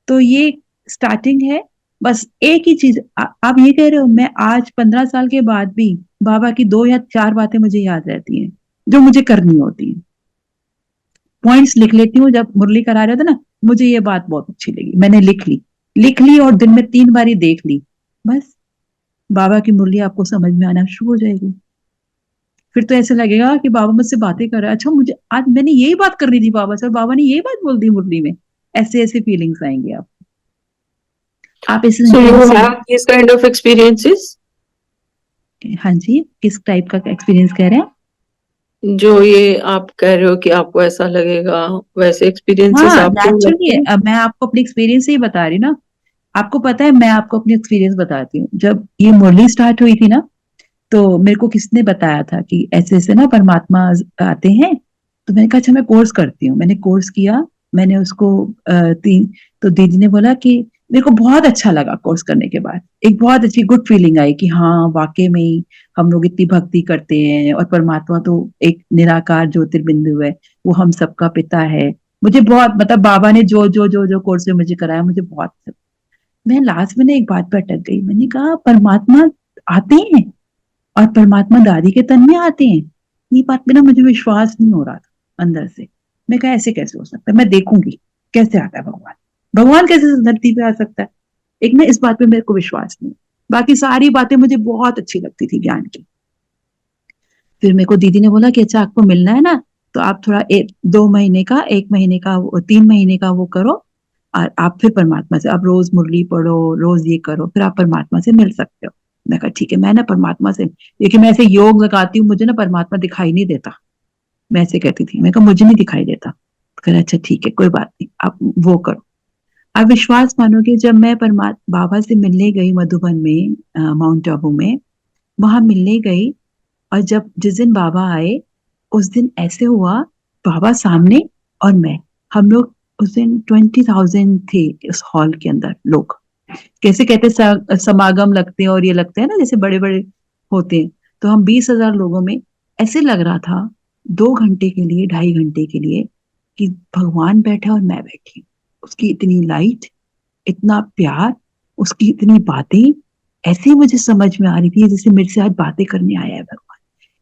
तो ये स्टार्टिंग है। बस एक ही चीज, आप ये कह रहे हो मैं आज 15 साल के बाद भी बाबा की 2 या 4 बातें मुझे याद रहती हैं जो मुझे करनी होती है। पॉइंट्स लिख लेती हूँ, जब मुरली करा रहे थे ना, मुझे ये बात बहुत अच्छी लगी, मैंने लिख ली और दिन में 3 बारी देख ली। बस बाबा की मुरली आपको समझ में आना शुरू हो जाएगी। फिर तो ऐसे लगेगा कि बाबा मुझसे बातें कर रहे हैं, अच्छा मुझे आज मैंने यही बात करनी थी बाबा से, बाबा ने यही बात बोल दी मुरली में। ऐसे ऐसे फीलिंग्स आएंगे आप इस So you have these kind of experiences? हाँ जी, किस टाइप का एक्सपीरियंस कह रहे हैं? जो ये आप कह रहे हो कि आपको ऐसा लगेगा, वैसे एक्सपीरियंसेस हाँ आपको लगते नेचुरली, हैं? मैं आपको अपनी एक्सपीरियंस से ही बता रही ना। आपको पता है, मैं आपको अपनी एक्सपीरियंस बताती हूँ। जब ये मुरली स्टार्ट हुई थी ना, तो मेरे को किसने बताया था कि ऐसे ऐसे ना परमात्मा आते हैं, तो मैंने कहा अच्छा मैं कोर्स करती हूँ। मैंने कोर्स किया, मैंने उसको 3, तो दीदी ने बोला कि मेरे को बहुत अच्छा लगा कोर्स करने के बाद, एक बहुत अच्छी गुड फीलिंग आई कि हाँ वाकई में ही हम लोग इतनी भक्ति करते हैं और परमात्मा तो एक निराकार ज्योतिर्बिंदु है, वो हम सबका पिता है। मुझे बहुत, मतलब बाबा ने जो जो जो जो कोर्स में मुझे कराया, मुझे बहुत। मैं लास्ट में एक बात पर अटक गई, मैंने कहा परमात्मा आते हैं और परमात्मा दादी के तन में आते हैं, ये बात में ना मुझे विश्वास नहीं हो रहा था अंदर से। मैं कहा ऐसे कैसे हो सकता है, मैं देखूंगी कैसे आता है भगवान, भगवान कैसे धरती पे आ सकता है। एक ना इस बात पे मेरे को विश्वास नहीं। बाकी सारी बातें मुझे बहुत अच्छी लगती थी ज्ञान की। फिर मेरे को दीदी ने बोला कि अच्छा आपको मिलना है ना, तो आप थोड़ा 2 महीने का, 1 महीने का, 3 महीने का वो करो, और आप फिर परमात्मा से, आप रोज मुरली पढ़ो, रोज ये करो, फिर आप परमात्मा से मिल सकते हो। मैं कहा ठीक है, मैं ना परमात्मा से, देखिए मैं ऐसे योग लगाती हूँ, मुझे ना परमात्मा दिखाई नहीं देता। मैं ऐसे कहती थी, मैं कहा मुझे नहीं दिखाई देता। कहा अच्छा ठीक है कोई बात नहीं, आप वो करो। आप विश्वास मानोगे, जब मैं परमात्मा बाबा से मिलने गई मधुबन में, माउंट आबू में, वहां मिलने गई, और जब जिस दिन बाबा आए, उस दिन ऐसे हुआ, बाबा सामने और मैं, हम लोग उस दिन 20,000 थे उस हॉल के अंदर लोग। कैसे कहते समागम लगते हैं, और ये लगते हैं ना जैसे बड़े बड़े होते हैं, तो हम 20,000 लोगों में ऐसे लग रहा था 2 घंटे के लिए, 2.5 घंटे के लिए, कि भगवान बैठा और मैं बैठी। उसकी इतनी लाइट, इतना प्यार, उसकी इतनी बातें, ऐसे मुझे समझ में आ रही थी जैसे मेरे से आज बातें करने आया है भगवान।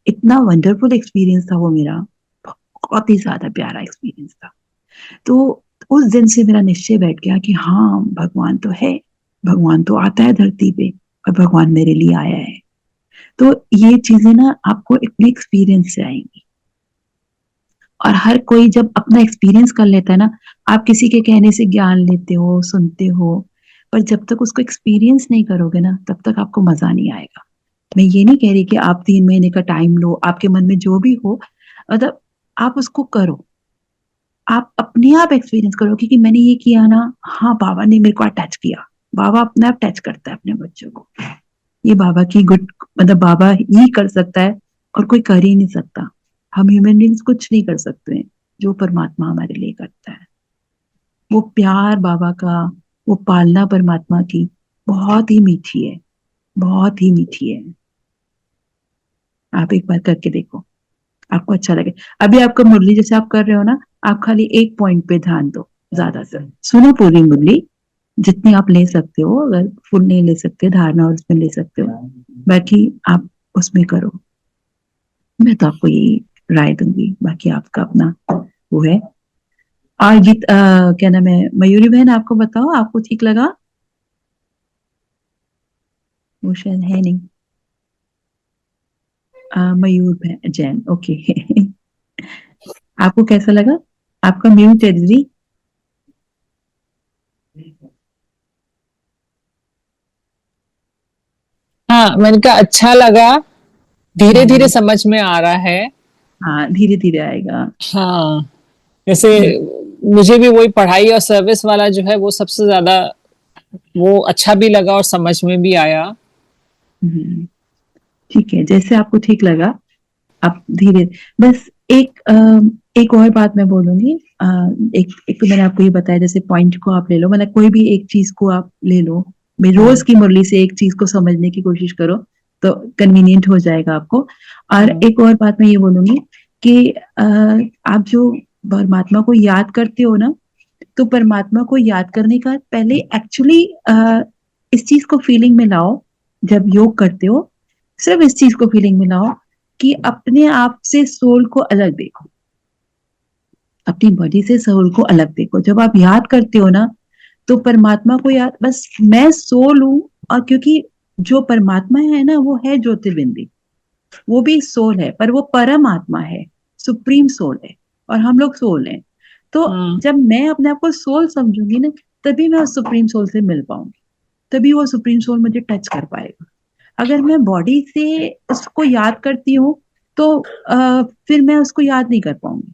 इतना वंडरफुल एक्सपीरियंस था वो मेरा, बहुत ही ज्यादा प्यारा एक्सपीरियंस था। तो उस दिन से मेरा निश्चय बैठ गया कि हाँ भगवान तो है, भगवान तो आता है धरती पे, और भगवान मेरे लिए आया है। तो ये चीजें ना आपको अपने एक्सपीरियंस से आएंगी, और हर कोई जब अपना एक्सपीरियंस कर लेता है ना, आप किसी के कहने से ज्ञान लेते हो, सुनते हो, पर जब तक उसको एक्सपीरियंस नहीं करोगे ना, तब तक आपको मजा नहीं आएगा। मैं ये नहीं कह रही कि आप 3 महीने का टाइम लो, आपके मन में जो भी हो, मतलब आप उसको करो, आप अपने आप एक्सपीरियंस करो कि मैंने ये किया ना, हाँ बाबा ने मेरे को टच किया। बाबा अपने आप टच करता है अपने बच्चों को, ये बाबा की गुड, मतलब बाबा ही कर सकता है, और कोई कर ही नहीं सकता। हम ह्यूमन बींग्स कुछ नहीं कर सकते हैं जो परमात्मा हमारे लिए करता है। वो प्यार बाबा का, वो पालना परमात्मा की बहुत ही मीठी है, बहुत ही मीठी है। आप एक बार करके देखो, आपको अच्छा लगे। अभी आपका मुरली जैसे आप कर रहे हो ना, आप खाली एक पॉइंट पे ध्यान दो, ज्यादा से सुनो पूरी मुरली, जितनी आप ले सकते हो। अगर फुल नहीं ले सकते, धारणा और उसमें ले सकते हो, बाकी आप उसमें करो। मैं तो आपको यही राय दूंगी, बाकी आपका अपना वो है। और गीत क्या नाम है, मयूरी बहन आपको बताओ, आपको ठीक लगा? वो शायद है नहीं। मयूर बहन जैन, ओके। आपको कैसा लगा? आपका म्यूट है दीदी। हाँ, मैंने कहा अच्छा लगा, धीरे धीरे हम्म, समझ में आ रहा है। हाँ धीरे धीरे आएगा। हाँ, जैसे हम्म, मुझे भी वही पढ़ाई और सर्विस वाला जो है वो सबसे ज्यादा वो अच्छा भी लगा और समझ में भी आया। हम्म, ठीक है, जैसे आपको ठीक लगा आप धीरे। बस एक और बात मैं बोलूंगी। एक तो मैंने आपको ये बताया, जैसे पॉइंट को आप ले लो, मतलब कोई भी एक चीज को आप ले लो। मैं रोज की मुरली से एक चीज को समझने की कोशिश करो, तो कन्वीनियंट हो जाएगा आपको। और एक और बात मैं ये बोलूंगी कि आप जो परमात्मा को याद करते हो ना, तो परमात्मा को याद करने का पहले एक्चुअली इस चीज को फीलिंग में लाओ। जब योग करते हो, सिर्फ इस चीज को फीलिंग में लाओ कि अपने आप से सोल को अलग देखो, अपनी बॉडी से सोल को अलग देखो। जब आप याद करते हो ना, तो परमात्मा को याद, बस मैं सोल हूं। और क्योंकि जो परमात्मा है ना, वो है ज्योतिर्बिंदी, वो भी सोल है, पर वो परम आत्मा है, सुप्रीम सोल है, और हम लोग सोल हैं। तो हाँ, जब मैं अपने आप को सोल समझूंगी ना, तभी मैं उस सुप्रीम सोल से मिल पाऊंगी, तभी वो सुप्रीम सोल मुझे टच कर पाएगा। अगर मैं बॉडी से उसको याद करती हूँ, तो फिर मैं उसको याद नहीं कर पाऊंगी।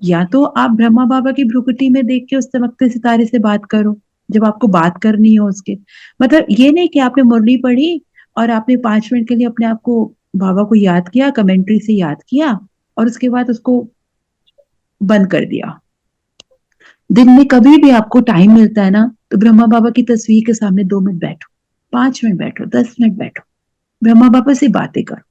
या तो आप ब्रह्मा बाबा की भ्रुकुटी में देख के उस चमकते सितारे से बात करो, जब आपको बात करनी हो उसके। मतलब ये नहीं कि आपने मुरली पढ़ी और आपने 5 मिनट के लिए अपने आप को, बाबा को याद किया, कमेंट्री से याद किया, और उसके बाद उसको बंद कर दिया। दिन में कभी भी आपको टाइम मिलता है ना, तो ब्रह्मा बाबा की तस्वीर के सामने 2 मिनट बैठो, 5 मिनट बैठो, 10 मिनट बैठो, ब्रह्मा बाबा से बातें करो।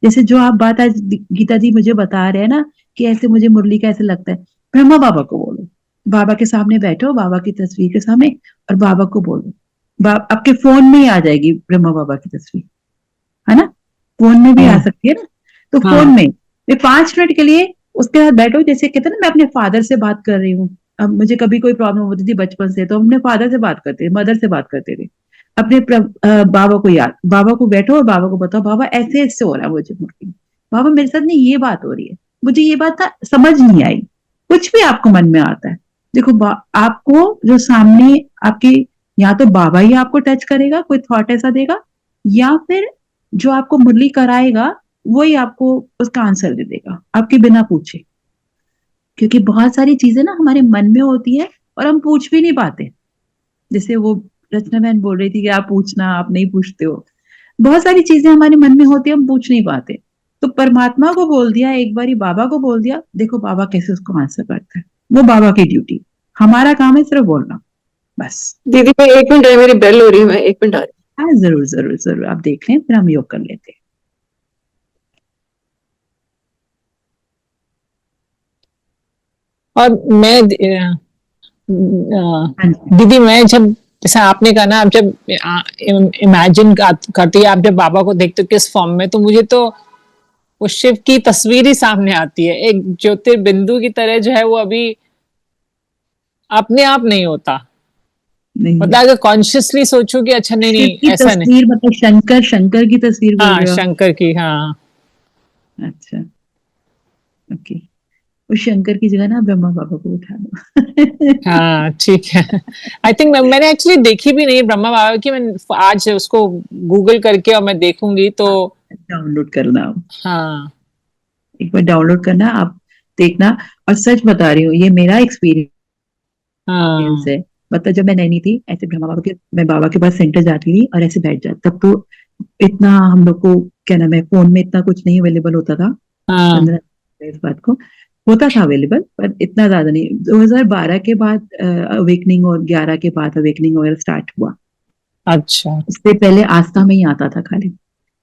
जैसे जो आप बात आज गीता जी मुझे बता रहे हैं ना, कि ऐसे मुझे मुरली का ऐसे लगता है, ब्रह्मा बाबा को बोलो। बाबा के सामने बैठो, बाबा की तस्वीर के सामने, और बाबा को बोलो। आपके फोन में ही आ जाएगी ब्रह्मा बाबा की तस्वीर, है ना? फोन में भी आ हाँ, सकती है ना, तो फोन हाँ, में मैं 5 मिनट के लिए उसके साथ बैठो। जैसे कहते हैं ना, मैं अपने फादर से बात कर रही हूँ। अब मुझे कभी कोई प्रॉब्लम होती थी बचपन से, तो हम अपने फादर से बात करते थे, मदर से बात करते थे। अपने बाबा को याद, बाबा को बैठो और बाबा को बताओ, बाबा ऐसे ऐसे हो रहा है मुझे मुर्गी, बाबा मेरे साथ नहीं ये बात हो रही है, मुझे ये बात समझ नहीं आई। कुछ भी आपको मन में आता है, देखो आपको जो सामने आपके, या तो बाबा ही आपको टच करेगा, कोई थॉट ऐसा देगा, या फिर जो आपको मुरली कराएगा वही आपको उसका आंसर दे देगा, आपके बिना पूछे। क्योंकि बहुत सारी चीजें ना हमारे मन में होती है और हम पूछ भी नहीं पाते। जैसे वो रचना बहन बोल रही थी कि आप पूछना, आप नहीं पूछते हो। बहुत सारी चीजें हमारे मन में होती है, हम पूछ नहीं पाते। तो परमात्मा को बोल दिया, एक बारी बाबा को बोल दिया, देखो बाबा कैसे उसको आंसर करता है। वो बाबा की ड्यूटी, हमारा काम है सिर्फ बोलना, बस। दीदी मैं 1 मिनट है, मेरी बेल हो रही है, मैं 1 मिनट आ रही हाँ जरूर जरूर जरूर, आप देख लें, फिर हम योग कर लेते हैं। और मैं हाँ जी। दीदी मैं जब, जैसे आपने कहा ना, आप जब इमेजिन करती है, आप जब बाबा को देखते हो किस फॉर्म में, तो मुझे तो वो शिव की तस्वीर ही सामने आती है, एक ज्योतिर्बिंदु की तरह जो है वो अभी अपने आप नहीं होता। नहीं, मतलब अगर कॉन्शियसली सोचूं कि अच्छा नहीं शिव नहीं की ऐसा नहीं। तस्वीर मतलब शंकर, शंकर की तस्वीर बोल हाँ, रहे हो? शंकर की, हाँ। अच्छा, ओके। उस शंकर की जगह ना ब्रह्मा बाबा को उठा लो। हाँ, ठीक है। आई थिंक मैंने एक्चुअली देखी भी नहीं ब्रह्मा बाबा की, मैं आज उसको गूगल करके और मैं देखूंगी तो। डाउनलोड करना, हाँ, एक बार डाउनलोड करना आप, देखना। और सच बता रही हूँ, ये मेरा एक्सपीरियंस हाँ, है। मतलब जब मैं नैनी थी, ऐसे ब्रह्मा बाबा के, मैं बाबा के पास सेंटर जाती थी और ऐसे बैठ जाती, तब तो इतना हम लोग को क्या नाम है, फोन में इतना कुछ नहीं अवेलेबल होता था। हाँ, 15 इस बात को होता था अवेलेबल, पर इतना ज्यादा नहीं। 2012 के बाद अवेकनिंग, और 11 के बाद अवेकनिंग वगैरह स्टार्ट हुआ। अच्छा उससे पहले आस्था में ही आता था खाली।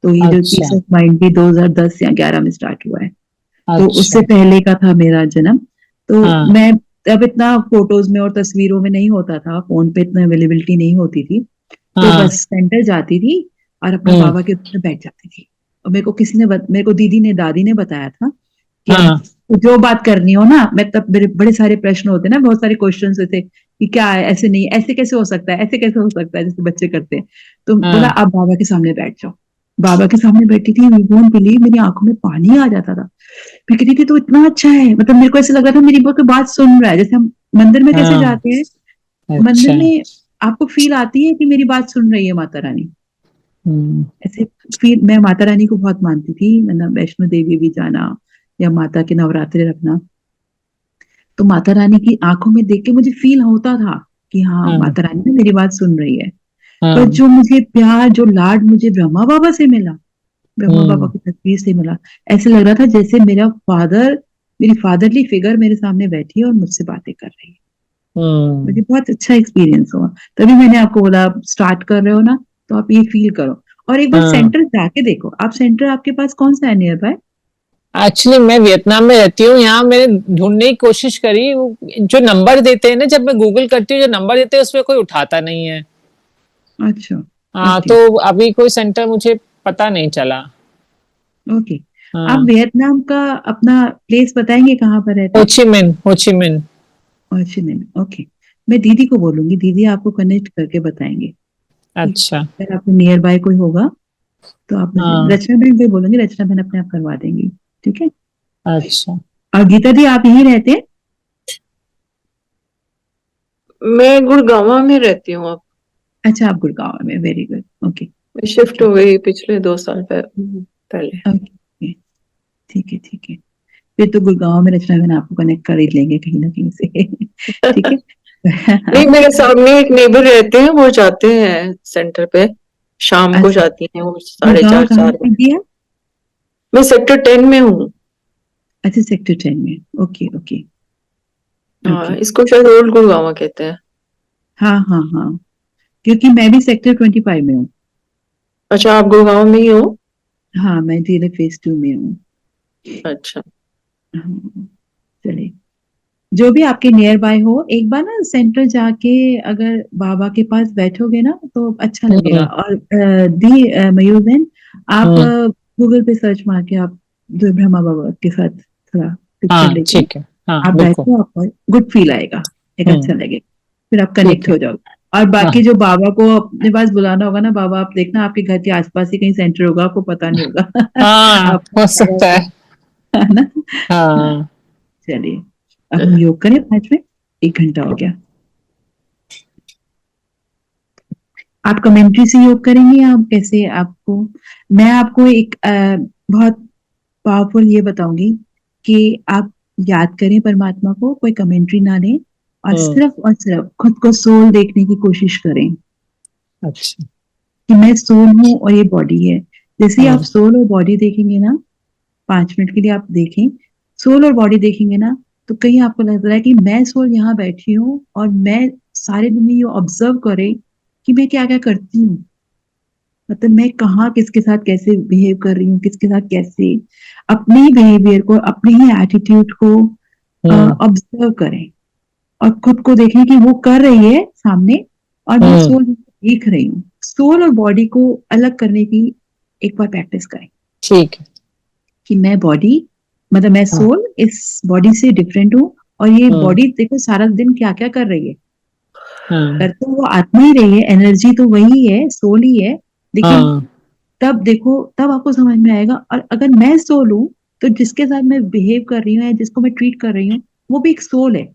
तो ये जो अच्छा पीस ऑफ माइंड भी 2010 या 11 में स्टार्ट हुआ है। तो उससे अच्छा। पहले का था मेरा जन्म। तो हाँ मैं तब इतना फोटोज में और तस्वीरों में नहीं होता था, फोन पे इतना अवेलेबिलिटी नहीं होती थी। तो हाँ। बस सेंटर जाती थी और अपना हम्म। बाबा के ऊपर बैठ जाती थी। और मेरे को मेरे को दीदी ने, दादी ने बताया था कि अब हाँ जो बात करनी हो ना, मैं तब मेरे बड़े सारे प्रश्न होते ना, बहुत सारे क्वेश्चन होते कि क्या है, ऐसे नहीं, ऐसे कैसे हो सकता है, ऐसे कैसे हो सकता है, जैसे बच्चे करते हैं। तो बोला हाँ। आप बाबा के सामने बैठ जाओ। बाबा के सामने बैठी थी, वी वोंट बिलीव, मेरी आंखों में पानी आ जाता था। मैं कहती थी तो इतना अच्छा है, मतलब मेरे को ऐसे लग रहा था मेरी कोई बात सुन रहा है। जैसे हम मंदिर में कैसे हाँ। जाते हैं, मंदिर अच्छा। में आपको फील आती है कि मेरी बात सुन रही है माता रानी। हम्म। ऐसे फील, मैं माता रानी को बहुत मानती थी, मतलब वैष्णो देवी भी जाना या माता के नवरात्रे रखना। तो माता रानी की आंखों में देख के मुझे फील होता था कि हाँ, हाँ माता रानी ना मेरी बात सुन रही है। पर हाँ। जो मुझे प्यार, जो लाड मुझे ब्रह्मा बाबा से मिला, ब्रह्मा बाबा हम्म। की तस्वीर से मिला, ऐसे लग रहा था जैसे मेरा फादर, मेरी फादरली फिगर मेरे सामने बैठी है और मुझसे बातें कर रही है। मुझे हम्म। बहुत अच्छा एक्सपीरियंस हुआ। तभी मैंने आपको बोला, आप स्टार्ट कर रहे हो ना, तो आप ये फील करो। और एक बार हाँ। सेंटर जाके देखो। आप सेंटर आपके पास कौन सा है नियर बाय? एक्चुअली मैं वियतनाम में रहती हूँ। यहाँ मैंने ढूंढने की कोशिश करी, जो नंबर देते हैं ना, जब मैं गूगल करती हूँ जो नंबर देते हैं उसमें कोई उठाता नहीं है। अच्छा। हाँ, ओके। तो अभी कोई सेंटर मुझे पता नहीं चला। ओके। आप हाँ। वियतनाम का अपना प्लेस बताएंगे, कहाँ पर रहते हैं? Ho Chi Minh Ho Chi Minh. अर्चिन। ओके। मैं दीदी को बोलूंगी, दीदी आपको कनेक्ट करके बताएंगे। ठीक है? अच्छा। अगर आपको नियर बाय कोई होगा तो आप मुझे, हाँ। रचना बहन को बोलूंगी, रचना बहन अपने आप करवा देंगी। ठीक है? अच्छा। और गीता दी, आप यहीं रहते हैं? मैं गुड़गांव में रहती हूँ अब। अच्छा, आप गुड़गांव में, वेरी गुड। ओके। मैं शिफ्ट ओके। हो गई पिछले 2 साल पहले। ओके। ठीक है, ठीक है। फिर तो गुड़गांव में रचना बहन आपको कनेक्ट कर ही लेंगे कहीं ना कहीं से। ठीक है। नहीं, मेरे सामने एक नेबर रहते हैं, वो जाते हैं सेंटर पे, शाम को अच्छा, जाती हैं वो साढ़े गुड़गांव चार कहाँ चार पर बजे। दिया? मैं सेक्टर 10 में हूँ। अच्छा, सेक्टर 10 में। Okay, okay. हाँ, ओके। इसको शायद ओल्ड गुड़गांव कहते हैं। हाँ, हाँ, हाँ। क्योंकि मैं भी सेक्टर 25 में हूँ। अच्छा, आप गुड़गांव में ही हो? हाँ, मैं जिले फेज 2 में हूँ। अच्छा। हाँ, चलिए। जो भी आपके नियर बाय हो, एक बार ना सेंटर जाके अगर बाबा के पास बैठोगे ना तो अच्छा लगेगा। हम्म। और मयूर बहन, आप हम्म। गूगल पे सर्च मार के आप जो ब्रह्मा बाबा के साथ थोड़ा पिक्चर हाँ लेके ठीक है। हाँ आप बिल्कुल। बैठो, आपको गुड फील आएगा, एक अच्छा हम्म। लगेगा। फिर आप ठीक कनेक्ट है। हो जाओगे। और बाकी हाँ जो बाबा को अपने पास बुलाना होगा ना, बाबा आप देखना आपके घर के आसपास ही कहीं सेंटर होगा, आपको पता नहीं होगा। हाँ, आप हो बाबा सकता है। को, है ना? हाँ, हाँ। चलिए। अब हम योग करें 5 मिनट। 1 घंटा हो गया। आप कमेंट्री से योग करेंगे या आप कैसे? आपको, मैं आपको एक बहुत पावरफुल ये बताऊंगी कि आप याद करें परमात्मा को, कोई कमेंट्री ना लें, हम्म। और सिर्फ खुद को सोल देखने की कोशिश करें अच्छा। कि मैं सोल हूँ और ये बॉडी है। जैसे ही आप हम्म। सोल और बॉडी देखेंगे ना, 5 मिनट के लिए आप देखें, सोल और बॉडी देखेंगे ना, तो कहीं आपको लग रहा है कि मैं सोल यहाँ बैठी हूँ और मैं सारे दिन में ये ऑब्जर्व करें कि मैं क्या क्या करती हूँ। मतलब मैं कहाँ किसके साथ कैसे बिहेव कर रही हूँ, किसके साथ कैसे, अपने ही बिहेवियर को, अपने ही एटीट्यूड को हम्म। ऑब्जर्व करें। और खुद को देखें कि वो कर रही है सामने और मैं हम्म। सोल देख रही हूँ। सोल और बॉडी को अलग करने की एक बार प्रैक्टिस करें ठीक है। कि मैं बॉडी, मतलब मैं हाँ। सोल इस बॉडी से डिफरेंट हूँ। और ये हम्म। बॉडी देखो सारा दिन क्या क्या कर रही है, हाँ। कर तो वो आत्मा ही रही है, एनर्जी तो वही है, सोल ही है। लेकिन हाँ। तब देखो, तब आपको समझ में आएगा। और अगर मैं सोल हूँ तो जिसके साथ मैं बिहेव कर रही हूँ या जिसको मैं ट्रीट कर रही हूँ, वो भी एक सोल है,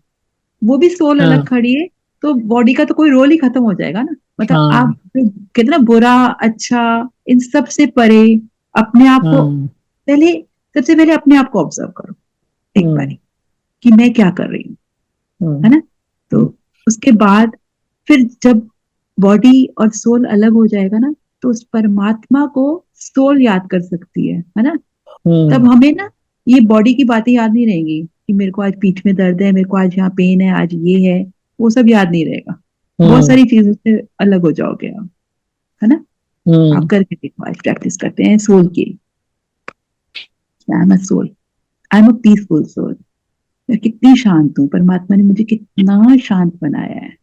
वो भी सोल अलग हाँ। खड़ी है। तो बॉडी का तो कोई रोल ही खत्म हो जाएगा ना। मतलब आप हाँ। कितना बुरा अच्छा इन सब से परे अपने आप को हाँ। पहले, सबसे पहले अपने आप को ऑब्जर्व करो एक हम्म। बारी कि मैं क्या कर रही हूँ, है हम्म। ना? तो उसके बाद फिर जब बॉडी और सोल अलग हो जाएगा ना, तो उस परमात्मा को सोल याद कर सकती है ना? तब हम्म। हमें ना ये बॉडी की बातें याद नहीं रहेंगी कि मेरे को आज पीठ में दर्द है, मेरे को आज यहाँ पेन है, आज ये है, वो सब याद नहीं रहेगा। बहुत हम्म। सारी चीजों से अलग हो जाओगे आप। है ना? आप करके देखो, आज प्रैक्टिस करते हैं सोल की। I am a soul, I am a peaceful soul. मैं कितनी शांत हूँ, परमात्मा ने मुझे कितना शांत बनाया है,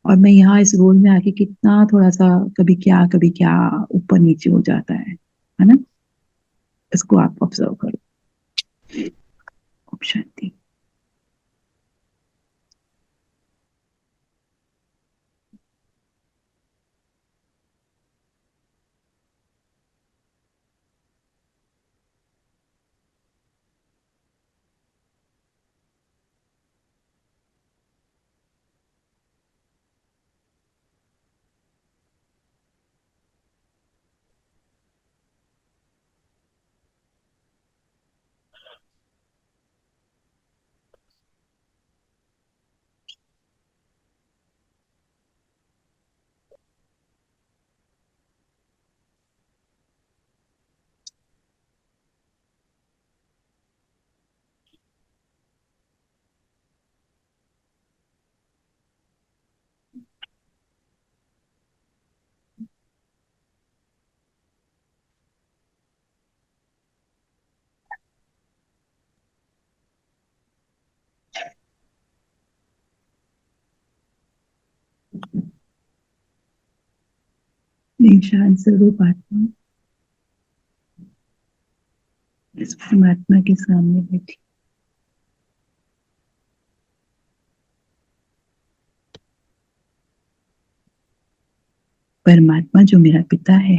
और मैं यहाँ इस रोल में आके कितना थोड़ा सा कभी क्या ऊपर नीचे हो जाता है ना? इसको आप ऑब्जर्व करो। ओम शांति। शांत स्वरूप आत्मा इस परमात्मा के सामने बैठी, परमात्मा जो मेरा पिता है,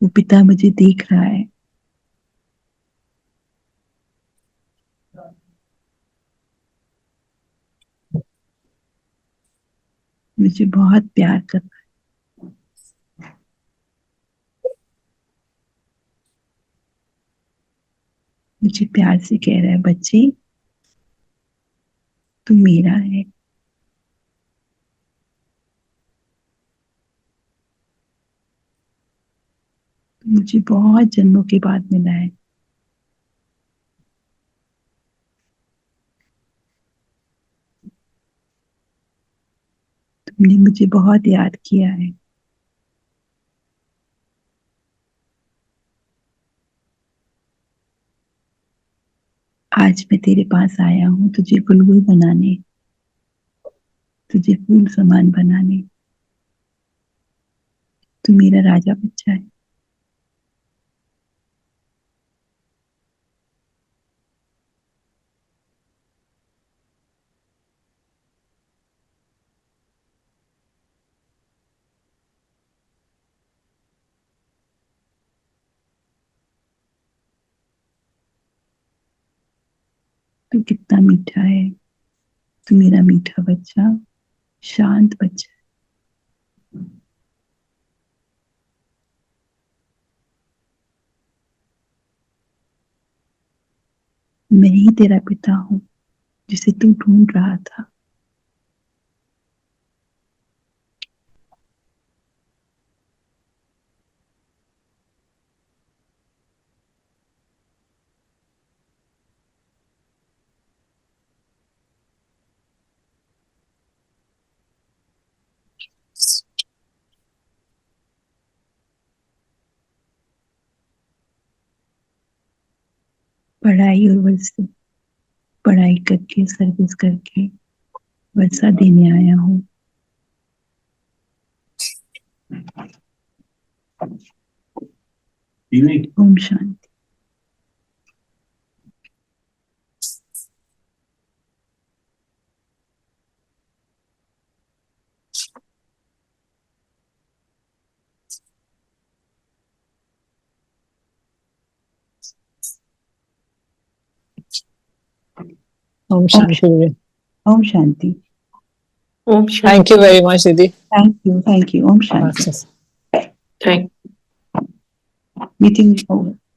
वो पिता मुझे देख रहा है। मुझे बहुत प्यार कर रहा है। मुझे प्यार से कह रहा है, बच्चे तू मेरा है। मुझे बहुत जन्मों के बाद मिला है। तुमने मुझे बहुत याद किया है। आज मैं तेरे पास आया हूँ तुझे बुलबुल बनाने, तुझे फूल समान बनाने। तू मेरा राजा बच्चा है। तू कितना मीठा है। तू मेरा मीठा बच्चा, शांत बच्चा। मैं ही तेरा पिता हूँ जिसे तू ढूंढ रहा था। पढ़ाई और वर्षा, पढ़ाई करके सर्विस करके वर्षा देने आया हूँ। ओम शांति। ओम शांति दीदी। ओम शांति। ओम थैंक यू वेरी मच दीदी। Thank you. ओम शांति। अच्छा। Thank meeting over.